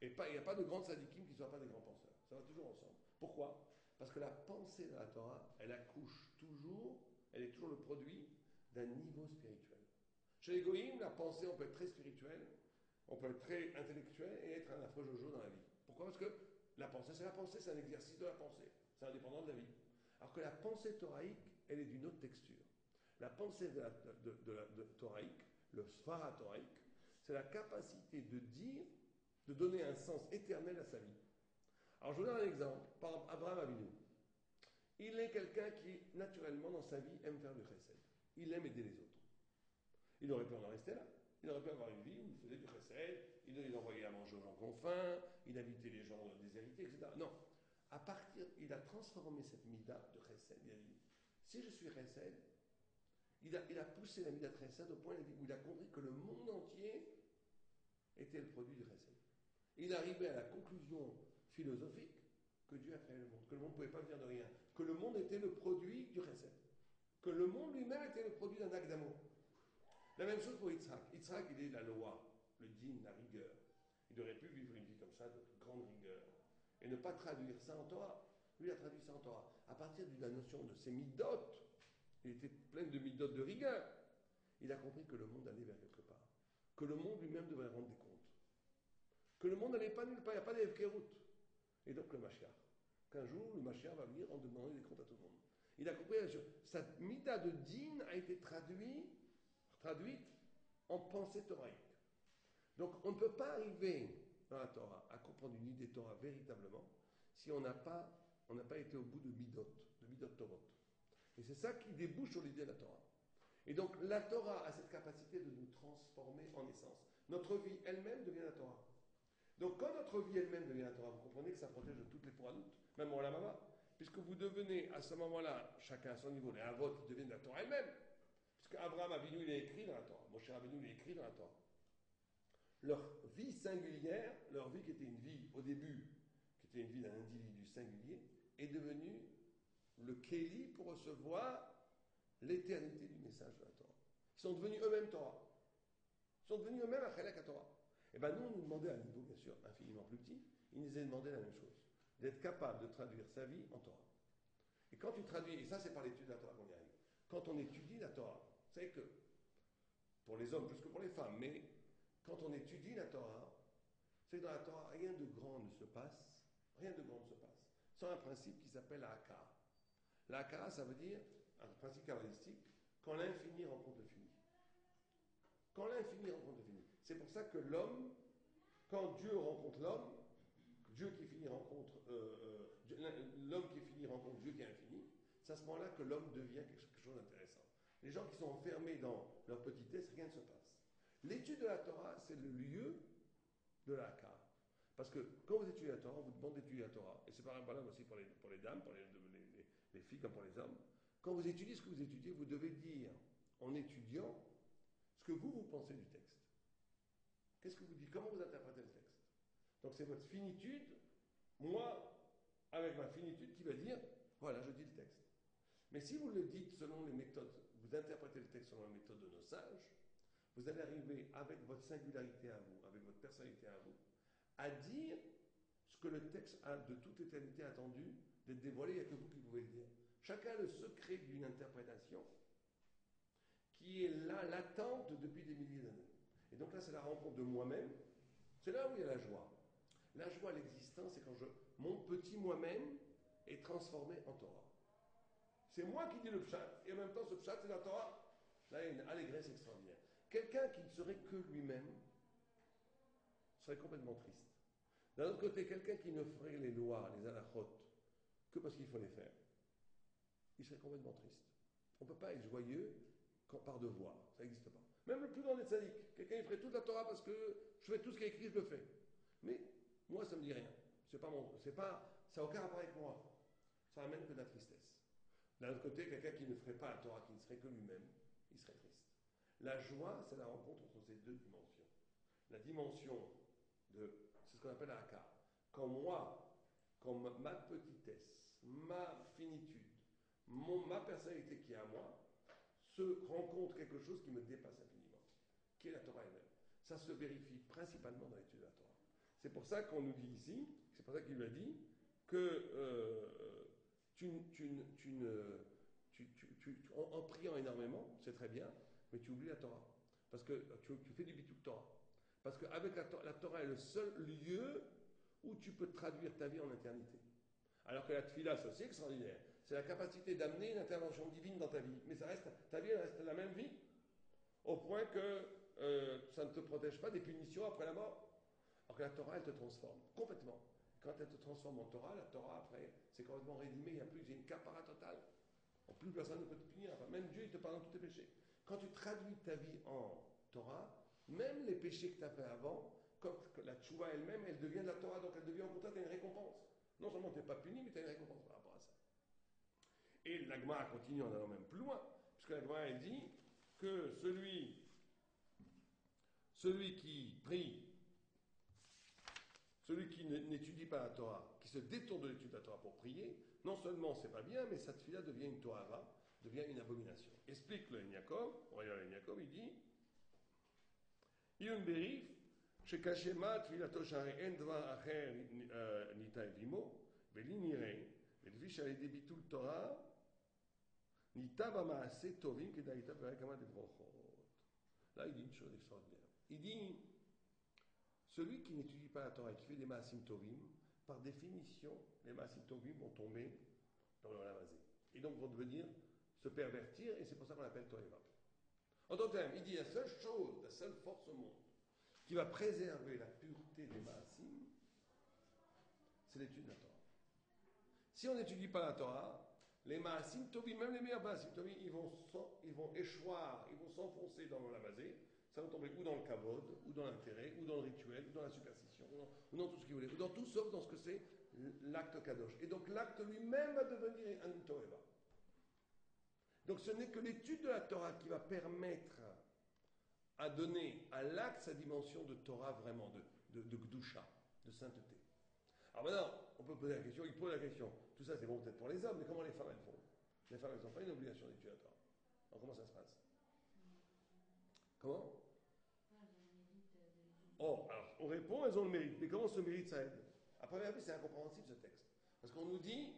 Et il n'y a pas de grands sadikim qui ne soient pas des grands penseurs. Ça va toujours ensemble. Pourquoi? Parce que la pensée de la Torah, elle accouche toujours, elle est toujours le produit d'un niveau spirituel. Chez les goïms, la pensée, on peut être très spirituel, on peut être très intellectuel et être un affreux jojo dans la vie. Pourquoi? Parce que la pensée, c'est un exercice de la pensée. C'est indépendant de la vie. Alors que la pensée thoraïque, elle est d'une autre texture. La pensée de thoraïque, le svara thoraïque, c'est la capacité de dire, de donner un sens éternel à sa vie. Alors je vous donne un exemple. Par exemple, Abraham Avinu. Il est quelqu'un qui, naturellement, dans sa vie, aime faire du chesed. Il aime aider les autres. Il aurait pu en rester là. Il aurait pu avoir une vie où il faisait du chesed, il envoyait à manger aux gens qui ont faim, il invitait les gens déshérités, etc. Non. Il a transformé cette mida de chesed. Il a dit, si je suis chesed, il a poussé la mida de chesed au point où il a compris que le monde entier était le produit du chesed. Il arrivait à la conclusion philosophique que Dieu a créé le monde, que le monde ne pouvait pas venir de rien, que le monde était le produit du chesed, que le monde lui-même était le produit d'un acte d'amour. La même chose pour Yitzhak. Yitzhak, il est la loi, le din, la rigueur. Il aurait pu vivre une vie comme ça, de grande rigueur, et ne pas traduire ça en Torah. Lui, il a traduit ça en Torah. À partir de la notion de ses midot, il était plein de midot de rigueur. Il a compris que le monde allait vers quelque part, que le monde lui-même devrait rendre des comptes, que le monde n'allait pas nulle part, il n'y a pas d'Evkerut. Et donc le Mashiach. Qu'un jour, le Mashiach va venir en demander des comptes à tout le monde. Il a compris, sa mida de din a été traduite en pensée thoraïque. Donc on ne peut pas arriver dans la Torah à comprendre une idée Torah véritablement si on n'a pas été au bout de midot Torot. Et c'est ça qui débouche sur l'idée de la Torah. Et donc la Torah a cette capacité de nous transformer en essence. Notre vie elle-même devient la Torah. Donc quand notre vie elle-même devient la Torah, vous comprenez que ça protège de toutes les pouranoutes, même en la mama, puisque vous devenez à ce moment-là, chacun à son niveau, les avot qui deviennent la Torah elle-même. Puisque Abraham Avinu, il est écrit dans la Torah. Moshe Rabbeinu, il est écrit dans la Torah. Leur vie singulière, leur vie qui était une vie, au début, qui était une vie d'un individu singulier, est devenue le Kéli pour recevoir l'éternité du message de la Torah. Ils sont devenus eux-mêmes Torah. Ils sont devenus eux-mêmes Achelek à Torah. Et bien nous, on nous demandait à un niveau, bien sûr, infiniment plus petit, il nous a demandé la même chose, d'être capable de traduire sa vie en Torah. Et quand tu traduis, et ça c'est par l'étude de la Torah qu'on y arrive, quand on étudie la Torah, vous savez que, pour les hommes plus que pour les femmes, mais quand on étudie la Torah, c'est que dans la Torah, rien de grand ne se passe, sans un principe qui s'appelle la Hakara. La Hakara, ça veut dire, un principe kabbalistique, quand l'infini rencontre le fini. Quand l'infini rencontre le fini. C'est pour ça que l'homme, quand Dieu rencontre l'homme, l'homme qui finit rencontre Dieu qui est infini, c'est à ce moment-là que l'homme devient quelque chose d'intéressant. Les gens qui sont enfermés dans leur petitesse, rien ne se passe. L'étude de la Torah, c'est le lieu de la Hakar. Parce que quand vous étudiez la Torah, on vous demande d'étudier la Torah. Et c'est pareil aussi pour les dames, pour les filles comme pour les hommes. Quand vous étudiez ce que vous étudiez, vous devez dire, en étudiant, ce que vous pensez du texte. Qu'est-ce que vous dites? Comment vous interprétez le texte? Donc c'est votre finitude, moi, avec ma finitude, qui va dire, voilà, je dis le texte. Mais si vous le dites selon les méthodes, vous interprétez le texte selon la méthode de nos sages, vous allez arriver avec votre singularité à vous, avec votre personnalité à vous, à dire ce que le texte a de toute éternité attendu d'être dévoilé, il n'y a que vous qui pouvez le dire. Chacun a le secret d'une interprétation qui est là, latente depuis des milliers d'années. Et donc là, c'est la rencontre de moi-même. C'est là où il y a la joie. La joie, l'existence, c'est quand mon petit moi-même est transformé en Torah. C'est moi qui dis le pshat, et en même temps, ce pshat, c'est la Torah. Là, il y a une allégresse extraordinaire. Quelqu'un qui ne serait que lui-même serait complètement triste. D'un autre côté, quelqu'un qui ne ferait les lois, les halachot, que parce qu'il faut les faire, il serait complètement triste. On ne peut pas être joyeux par devoir. Ça n'existe pas. Même le plus grand des tzaddik, quelqu'un il ferait toute la Torah parce que je fais tout ce qui est écrit, je le fais. Mais moi, ça ne me dit rien. Ça n'a aucun rapport avec moi. Ça amène que de la tristesse. D'un autre côté, quelqu'un qui ne ferait pas la Torah, qui ne serait que lui-même, il serait triste. La joie, c'est la rencontre entre ces deux dimensions. La dimension c'est ce qu'on appelle la hakar. Quand ma petitesse, ma finitude, ma personnalité qui est à moi, se rencontre quelque chose qui me dépasse infiniment, qui est la Torah elle-même. Ça se vérifie principalement dans l'étude de la Torah. C'est pour ça qu'on nous dit ici, c'est pour ça qu'il lui a dit, que en priant énormément, c'est très bien, mais tu oublies la Torah. Parce que tu fais du bitul Torah. Parce qu'avec la Torah est le seul lieu où tu peux traduire ta vie en éternité. Alors que la tfila, c'est aussi extraordinaire. C'est la capacité d'amener une intervention divine dans ta vie. Mais ta vie reste la même vie, au point que ça ne te protège pas des punitions après la mort. Alors que la Torah, elle te transforme complètement. Quand elle te transforme en Torah, la Torah, après, c'est complètement rédimé. Il y a une capara totale. Plus personne ne peut te punir. Enfin, même Dieu, il te pardonne tous tes péchés. Quand tu traduis ta vie en Torah, même les péchés que tu as fait avant, quand la tchouva elle-même, elle devient de la Torah, donc elle devient au contraire, tu as une récompense. Non seulement tu n'es pas puni, mais tu as une récompense par rapport à ça. Et l'Agma continue en allant même plus loin, puisque l'Agma elle dit que celui qui prie, celui qui n'étudie pas la Torah, qui se détourne de l'étude de la Torah pour prier, non seulement c'est pas bien, mais sa tefila devient une Torah, devient une abomination. Explique le Yaakov, on va lire le Yaakov, il dit Yun berif, shekashema tfilato shari en dvar acher nitay vimo, veli nire, ולפי שעל ידי ביטול תורה, ניטה במעשה טובים כדאי ניטה כמה דברכות. Là, il dit une chose extraordinaire. Il dit, celui qui n'étudie pas la Torah et qui fait des maasim tovim, par définition, les maasim tovim vont tomber dans le lamazé. Et donc vont devenir se pervertir, et c'est pour ça qu'on l'appelle Toeva. En d'autres termes, il dit la seule chose, la seule force au monde qui va préserver la pureté des maasim, c'est l'étude de la Torah. Si on n'étudie pas la Torah, les maasim tovim, même les meilleurs maasim tovim, ils vont échoir, ils vont s'enfoncer dans le lamazé. Ça va tomber ou dans le kavod, ou dans l'intérêt, ou dans le rituel, ou dans la superstition, ou dans tout ce qu'il voulait, ou dans tout sauf dans ce que c'est l'acte kadosh. Et donc l'acte lui-même va devenir un toeva. Donc ce n'est que l'étude de la Torah qui va permettre à donner à l'acte sa dimension de Torah vraiment, de gdusha, de sainteté. Alors maintenant, on peut poser la question, il pose la question, tout ça c'est bon peut-être pour les hommes, mais comment les femmes elles font? Les femmes elles n'ont pas une obligation d'étudier la Torah. Alors comment ça se passe? Comment? Oh, alors on répond, elles ont le mérite, mais comment ce mérite ça aide? À première vue c'est incompréhensible ce texte, parce qu'on nous dit,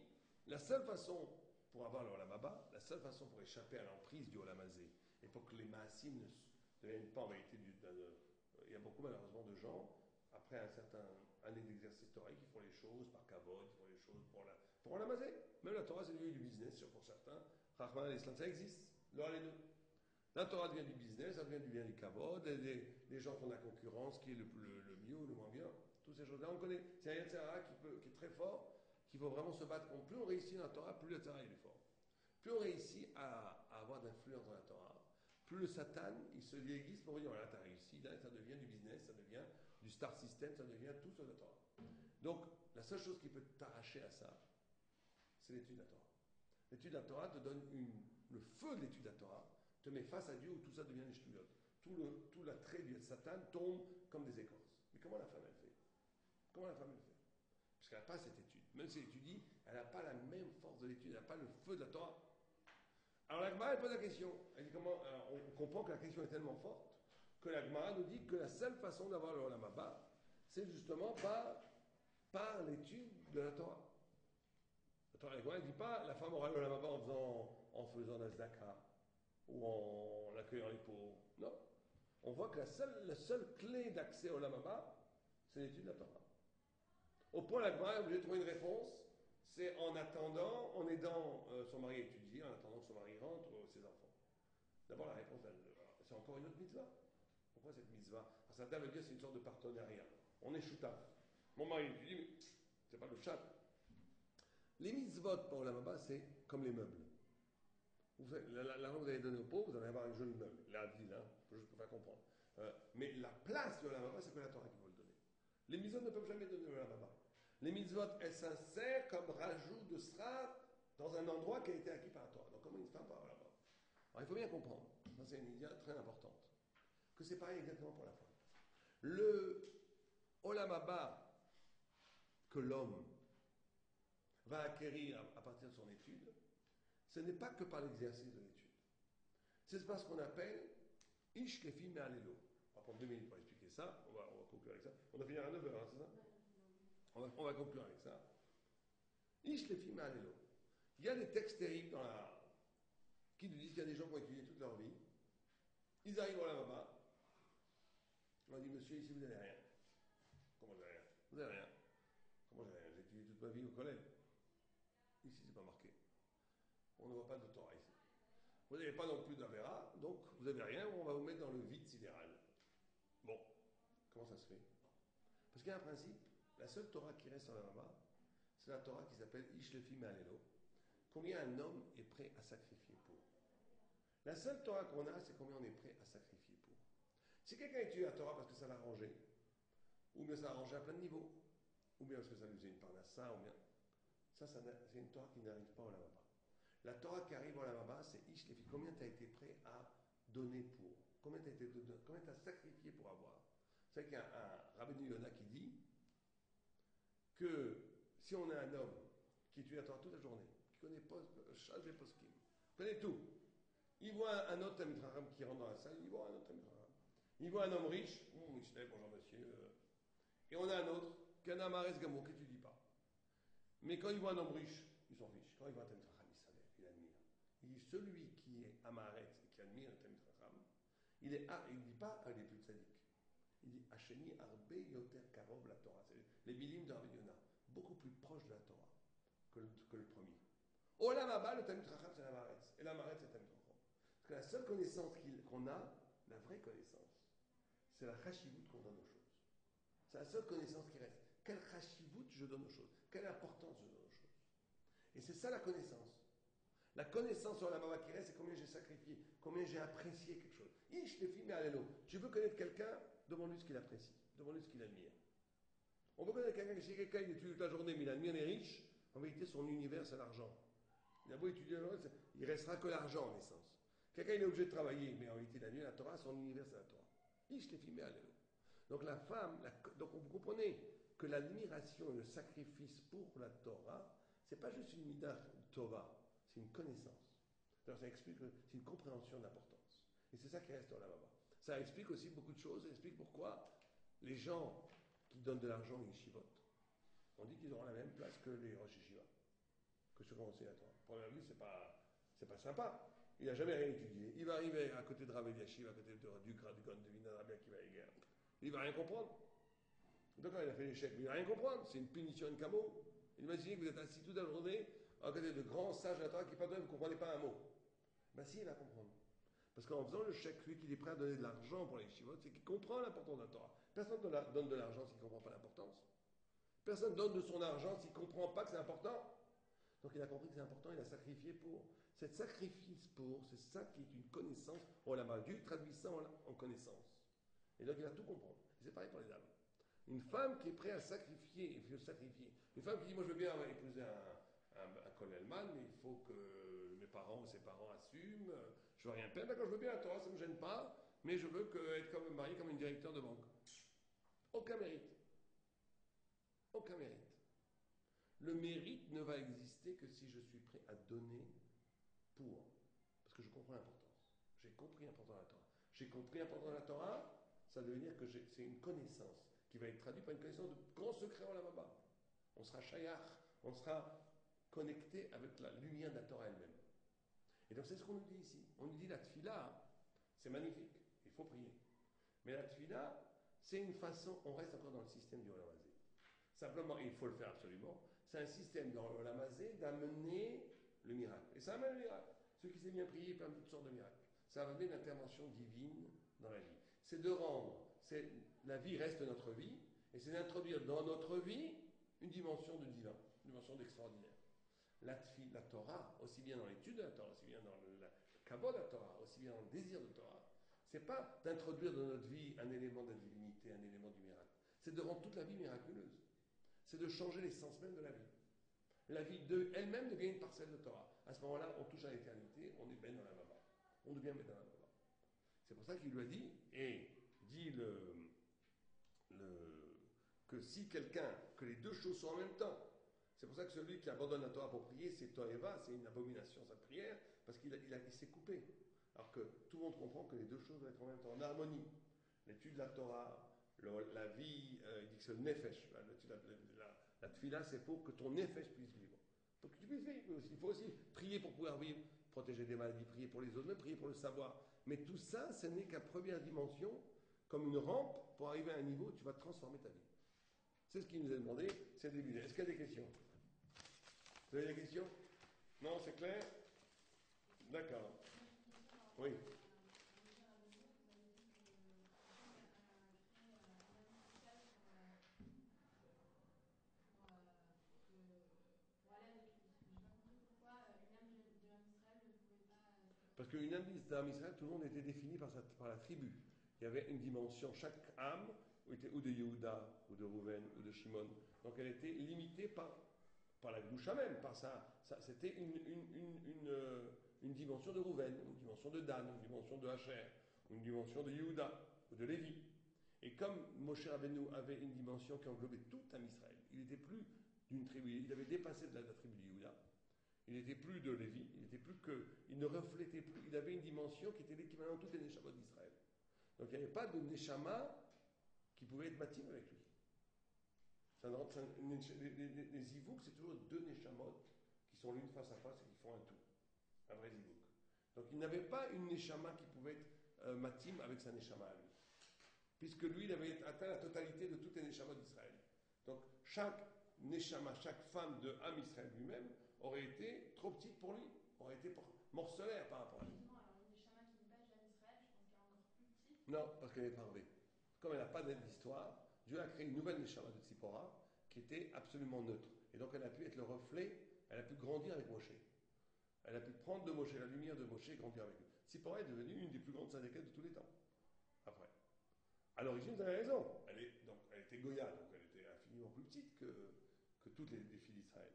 la seule façon pour avoir le Olamaba, la seule façon pour échapper à l'emprise du Olamazé, et pour que les maasim ne deviennent pas en vérité il y a beaucoup malheureusement de gens, après un certain année d'exercice théorique, qui font les choses par kavod, ils font les choses pour Olamazé. Même la Torah c'est devenu du business pour certains. Rahman al-Islam, ça existe, l'un les deux. La Torah devient du business, ça devient du kavod, les gens font de la concurrence, qui est le mieux ou le moins bien, toutes ces choses-là. On connaît, c'est un Yetzirah qui est très fort, qu'il faut vraiment se battre contre. Plus on réussit dans la Torah, plus le Yetzirah il est fort. plus on réussit à avoir d'influence dans la Torah, plus le Satan, il se déguise pour dire, voilà, t'as réussi, là, ça devient du business, ça devient du star system, ça devient tout sur la Torah. Donc, la seule chose qui peut t'arracher à ça, c'est l'étude de la Torah. L'étude de la Torah te donne le feu de l'étude de la Torah, te met face à Dieu où tout ça devient des ch'touillottes. Tout l'attrait du Satan tombe comme des écorces. Mais comment la femme elle fait? Comment la femme elle fait? Parce qu'elle n'a pas cette étude. Même si elle étudie, elle n'a pas la même force de l'étude, elle n'a pas le feu de la Torah. Alors la Gemara elle pose la question. Elle dit comment, on comprend que la question est tellement forte que la Gemara nous dit que la seule façon d'avoir le Olam Haba, c'est justement par l'étude de la Torah. La Torah elle ne dit pas la femme aura le Olam Haba en faisant la Zaka ou en accueillant les pauvres. Non. On voit que la seule clé d'accès au Olam Haba, c'est l'étude de la Torah. Au point, la Gemara est obligée de trouver une réponse. C'est en attendant, en aidant son mari à étudier, en attendant que son mari rentre ses enfants. D'abord, la réponse, c'est encore une autre mitzvah. Pourquoi cette mitzvah? Parce que ça veut dire que c'est une sorte de partenariat. On est shoutaf. Mon mari étudie, mais c'est pas le chat. Les mitzvot pour Olam Haba, c'est comme les meubles. L'argent que vous allez donner aux pauvres, vous allez avoir un joli meuble. La ville, hein, faut juste pour faire comprendre. Mais la place de Olam Haba, c'est que la Torah qui va le donner. Les mitzvot ne peuvent jamais donner Olam Haba. Les mitzvot, elles s'insèrent comme rajout de sera dans un endroit qui a été acquis par la Torah. Donc comment une femme par Olam Haba? Alors il faut bien comprendre, ça c'est une idée très importante, que c'est pareil exactement pour la femme. Le Olam Haba que l'homme va acquérir à partir de son étude, ce n'est pas que par l'exercice de l'étude. C'est pas ce qu'on appelle Ish Kefi Me'alelo. On va prendre 2 minutes pour expliquer ça, on va conclure avec ça. On va finir à 9h, hein, c'est ça? On va conclure avec ça. Ish Kefi Me'alelo. Il y a des textes terribles qui nous disent qu'il y a des gens qui ont étudié toute leur vie. Ils arrivent au Olam Haba. On leur dit, monsieur, ici vous n'avez rien. Comment j'ai rien? Vous n'avez rien. Comment j'ai rien? J'ai étudié toute ma vie au collège. Ici, c'est pas marqué. On ne voit pas de Torah ici. Vous n'avez pas non plus d'Avera, donc vous n'avez rien, on va vous mettre dans le vide sidéral. Bon, comment ça se fait? Parce qu'il y a un principe, la seule Torah qui reste en Olam Haba, c'est la Torah qui s'appelle Ish Lefi Me'alelo. Combien un homme est prêt à sacrifier pour? La seule Torah qu'on a, c'est combien on est prêt à sacrifier pour. Si quelqu'un étudie la Torah parce que ça l'a arrangé, ou bien ça l'a arrangé à plein de niveaux, ou bien parce que ça lui faisait une parnassa, ou bien... Ça c'est une Torah qui n'arrive pas au Olam Haba. La Torah qui arrive au Olam Haba, c'est Ish Lefi. Combien tu as été prêt à donner pour? Combien tu as sacrifié pour avoir? Vous savez qu'il y a un Rabbeinu Yonah qui dit que si on a un homme qui étudie la Torah toute la journée, qui connaît Shal et Poskim, connaît tout, il voit un autre Talmid Chacham qui rentre dans la salle, il voit un autre Talmid Chacham. Il voit un homme riche, il se lève, bonjour monsieur, et on a un autre, qui a un Amaretz Gamour, qui n'étudie pas. Mais quand il voit un homme riche, il s'en fiche. Quand il voit un Talmid Chacham, il se lève, il admire. Il dit, celui qui est Amaretz et qui admire le Talmid Chacham, il ne dit pas, il est plus tzaddik. Il dit, Hacheni Arbe Yoter Karov la Torah. C'est les bilim de Rabbi Yonah, beaucoup plus proche de la Torah que le premier. Au Olam Haba, le Talmid Chacham, c'est l'Amaretz. Et l'Amaretz, c'est le Talmid Chacham. Parce que la seule connaissance qu'on a, la vraie connaissance, c'est la chashivut qu'on donne aux choses. C'est la seule connaissance qui reste. Quelle chashivut je donne aux choses? Quelle importance je donne aux choses? Et c'est ça la connaissance. La connaissance sur la Baba qui reste, c'est combien j'ai sacrifié, combien j'ai apprécié quelque chose. Ish les filles, mais allélo. Tu veux connaître quelqu'un, demande-lui ce qu'il apprécie, demande-lui ce qu'il admire. On peut connaître quelqu'un, si quelqu'un il étudie toute la journée, mais il admire les riches, en vérité, son univers, c'est l'argent. Il a beau étudier, il restera que l'argent en essence. Quelqu'un il est obligé de travailler, mais en réalité, il admire la Torah, son univers, c'est la Torah. Ish les filles, mais allélo. Donc la femme, donc vous comprenez que l'admiration et le sacrifice pour la Torah, c'est pas juste une midah tova, c'est une connaissance. Alors ça explique que c'est une compréhension d'importance. Et c'est ça qui reste là-bas. Ça explique aussi beaucoup de choses, ça explique pourquoi les gens qui donnent de l'argent aux yeshivot, on dit qu'ils auront la même place que les rosh yeshiva, que ceux qui ont enseigné la Torah. Pour la vue, c'est pas sympa. Il n'a jamais rien étudié. Il va arriver à côté de Rabbi Yashiv, à côté du Gon de Vina Rabbi qui va à la guerre. Il ne va rien comprendre. Donc il a fait l'échec, mais il ne va rien comprendre. C'est une punition, une camo. Imaginez que vous êtes assis toute la journée à côté de grands sages de la Torah qui parlent, vous ne comprenez pas un mot. Ben si, il va comprendre. Parce qu'en faisant le chèque, celui qui est prêt à donner de l'argent pour les yeshivot, c'est qu'il comprend l'importance de la Torah. Personne ne donne de l'argent s'il ne comprend pas l'importance. Personne ne donne de son argent s'il ne comprend pas que c'est important. Donc il a compris que c'est important, il a sacrifié pour. Cette sacrifice pour, c'est ça qui est une connaissance. Oh là-bas, Dieu traduit ça en connaissance. Et donc il va tout comprendre. Et c'est pareil pour les dames. Une femme qui est prête à sacrifier, il faut sacrifier. Une femme qui dit, moi je veux bien épouser un colonel, mais il faut que mes parents ou ses parents assument, je veux rien perdre, d'accord, je veux bien la Torah, ça ne me gêne pas, mais je veux être comme marié, comme un directeur de banque. Aucun mérite. Aucun mérite. Le mérite ne va exister que si je suis prêt à donner pour. Parce que je comprends l'importance. J'ai compris l'importance de la Torah. J'ai compris l'importance de la Torah, ça veut dire que c'est une connaissance qui va être traduite par une connaissance de grand secret en la baba. On sera shayach, on sera connecté avec la lumière de la Torah elle-même. Et donc c'est ce qu'on nous dit ici. On nous dit la tfila, c'est magnifique, il faut prier. Mais la tfila, c'est une façon, on reste encore dans le système du Olam Hazé. Simplement, et il faut le faire absolument, c'est un système dans l'Olam Hazé d'amener le miracle. Et ça amène le miracle. Ceux qui savent bien prier, plein de toutes sortes de miracles. Ça va amener l'intervention divine dans la vie. C'est de rendre, la vie reste notre vie, et c'est d'introduire dans notre vie une dimension de divin, une dimension d'extraordinaire. La Torah, aussi bien dans l'étude de la Torah, aussi bien dans le kavod de la Torah, aussi bien dans le désir de Torah, c'est pas d'introduire dans notre vie un élément de la divinité, un élément du miracle. C'est de rendre toute la vie miraculeuse. C'est de changer l'essence même de la vie. La vie elle-même devient une parcelle de Torah. À ce moment-là, on touche à l'éternité, on est ben dans la baba. On devient ben dans la baba. C'est pour ça qu'il lui a dit, et dit que si quelqu'un, que les deux choses sont en même temps, c'est pour ça que celui qui abandonne la Torah pour prier, c'est Toeva, c'est une abomination sa prière, parce qu'il s'est coupé. Alors que tout le monde comprend que les deux choses doivent être en même temps, en harmonie. L'étude de la Torah, la vie, il dit que c'est le nefesh. La tfila, c'est pour que ton nefesh puisse vivre. Pour que tu puisses vivre aussi. Il faut aussi prier pour pouvoir vivre, protéger des maladies, prier pour les autres, même prier pour le savoir. Mais tout ça, ce n'est qu'à première dimension, comme une rampe pour arriver à un niveau où tu vas transformer ta vie. C'est ce qu'il nous a demandé, c'est le début. Est-ce qu'il y a des questions? Vous avez des questions? Non, c'est clair? D'accord. Oui. Parce qu'une âme d'Israël, tout le monde était défini par la tribu. Il y avait une dimension, chaque âme était ou de Yehuda, ou de Rouven, ou de Shimon. Donc elle était limitée par la Gdoucha même, par c'était une dimension de Rouven, une dimension de Dan, une dimension de Hacher, une dimension de Yehuda, ou de Lévi. Et comme Moshe Rabbeinu avait une dimension qui englobait tout un Israël, il n'était plus d'une tribu, il avait dépassé de la tribu de Yehuda. Il n'était plus de Lévi, il ne reflétait plus, il avait une dimension qui était l'équivalent de toutes les Neshamot d'Israël. Donc il n'y avait pas de Neshama qui pouvait être matim avec lui. Les Zivouk, c'est toujours deux Neshamot qui sont l'une face à face et qui font un tout. Un vrai Zivouk. Donc il n'avait pas une Neshama qui pouvait être matim avec sa Neshama à lui. Puisque lui, il avait atteint la totalité de toutes les Neshamot d'Israël. Donc chaque Neshama, chaque femme de Ham Israël lui-même, aurait été trop petite pour lui, aurait été morcelaire par rapport à lui. Alors, une Neshama qui n'est pas du Ham Israël, je pense qu'elle est encore plus petite. Non, parce qu'elle n'est pas enlevée. Comme elle n'a pas d'histoire, Dieu a créé une nouvelle Neshama de Tzipora qui était absolument neutre. Et donc elle a pu être le reflet, elle a pu grandir avec Moshe. Elle a pu prendre de Moshe, la lumière de Moshe et grandir avec lui. Tzipora est devenue une des plus grandes syndicats de tous les temps. Après. À l'origine, vous avez raison. Elle était Goya, donc elle était infiniment plus petite que toutes les filles d'Israël.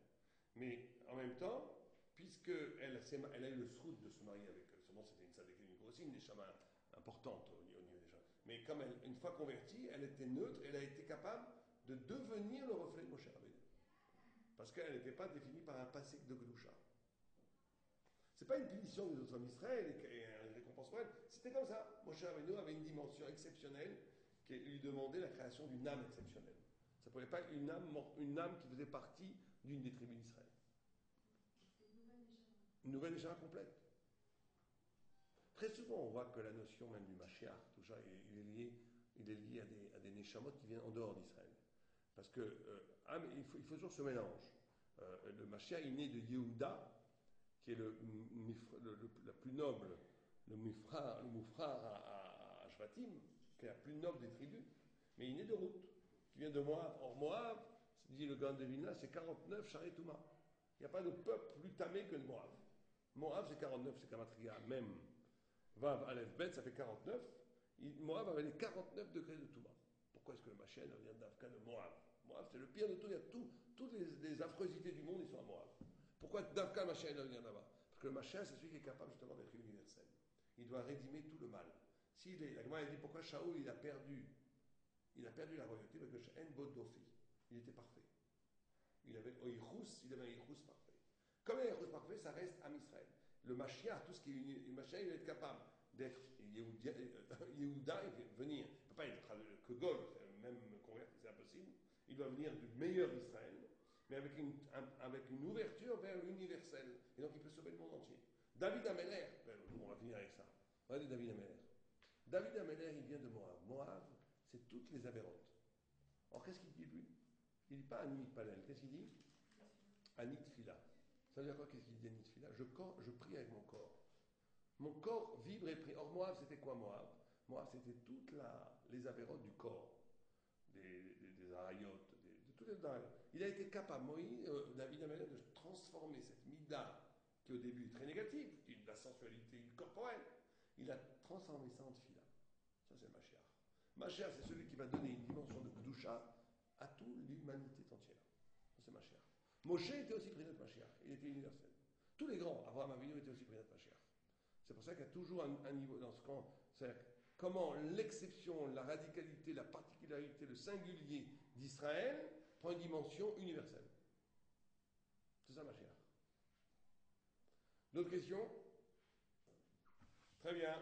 Mais en même temps, puisqu'elle a eu le sroud de se marier avec eux, seulement c'était une sadéka, aussi une neshama importante au niveau des gens. Mais comme une fois convertie, elle était neutre, elle a été capable de devenir le reflet de Moshe Rabbeinu. Parce qu'elle n'était pas définie par un passé de Gdoucha. C'est pas une punition des autres hommes d'Israël et une récompense pour elle. C'était comme ça. Moshe Rabbeinu avait une dimension exceptionnelle qui lui demandait la création d'une âme exceptionnelle. Ça ne pouvait pas être une âme qui faisait partie d'une des tribus d'Israël. Une nouvelle neshama complète. Très souvent, on voit que la notion même du Mashiach, tout ça, il est lié à des neshamot qui viennent en dehors d'Israël. Parce que il faut toujours ce mélange. Le Mashiach est né de Yehuda, qui est la plus noble, le moufrar à Shvatim, qui est la plus noble des tribus, mais il est né de Ruth, qui vient de Moab. Or, Moab, dit le Grand de Vilna, c'est 49 Charetouma. Il n'y a pas de peuple plus tamé que le Moab. Moab, c'est 49, c'est Kamatria, même. Vav, Aleph, Bet, ça fait 49. Moab avait les 49 degrés de Touma. Pourquoi est-ce que le Mashiach vient d'Afka de Moab? Moab, c'est le pire de tout. Il y a toutes les affreusités du monde, ils sont à Moab. Pourquoi d'Afka le Mashiach vient là-bas? Parce que le Mashiach, c'est celui qui est capable justement d'être universel. Il doit rédimer tout le mal. La Gemara a dit pourquoi Shaoul il a perdu la royauté, parce que En Bodofi, il était parfait. Il avait un Yichus parfait. Comme il y a un Yichus parfait, ça reste Am Israël. Le Mashiach, tout ce qui est uni, le Mashiach, il va être capable d'être Yehuda, il va venir. Il ne peut pas être que Gol, même converti, c'est impossible. Il doit venir du meilleur Israël, mais avec une ouverture vers l'universel. Et donc il peut sauver le monde entier. David Ameler, on va finir avec ça. Regardez David Ameler. David Ameler, il vient de Moab. Moab, c'est toutes les avérotes. Alors qu'est-ce qu'il dit lui? Il ne dit pas Anit Palel. Qu'est-ce qu'il dit? Anit Fila. Ça veut dire quoi? Qu'est-ce qu'il dit Anit Fila? Je prie avec mon corps. Mon corps vibre et prie. Or Moab, c'était quoi Moab? Moab, c'était toutes les avérotes du corps. Des arayotes, de toutes les arayotes. Il a été capable, David Ameler, de transformer cette mida qui au début est très négative, qui est de la sensualité corporelle. Il a transformé ça en fila. Ça, c'est Mashiach. Mashiach, c'est celui qui va donner une dimension de Kedusha à toute l'humanité entière. Ça, c'est Mashiach. Moshe était aussi président de Mashiach. Il était universel. Tous les grands, Abraham Avinu était aussi président de Mashiach. C'est pour ça qu'il y a toujours un niveau dans ce camp. C'est comment l'exception, la radicalité, la particularité, le singulier d'Israël prend une dimension universelle. C'est ça, Mashiach. D'autres questions? Très bien.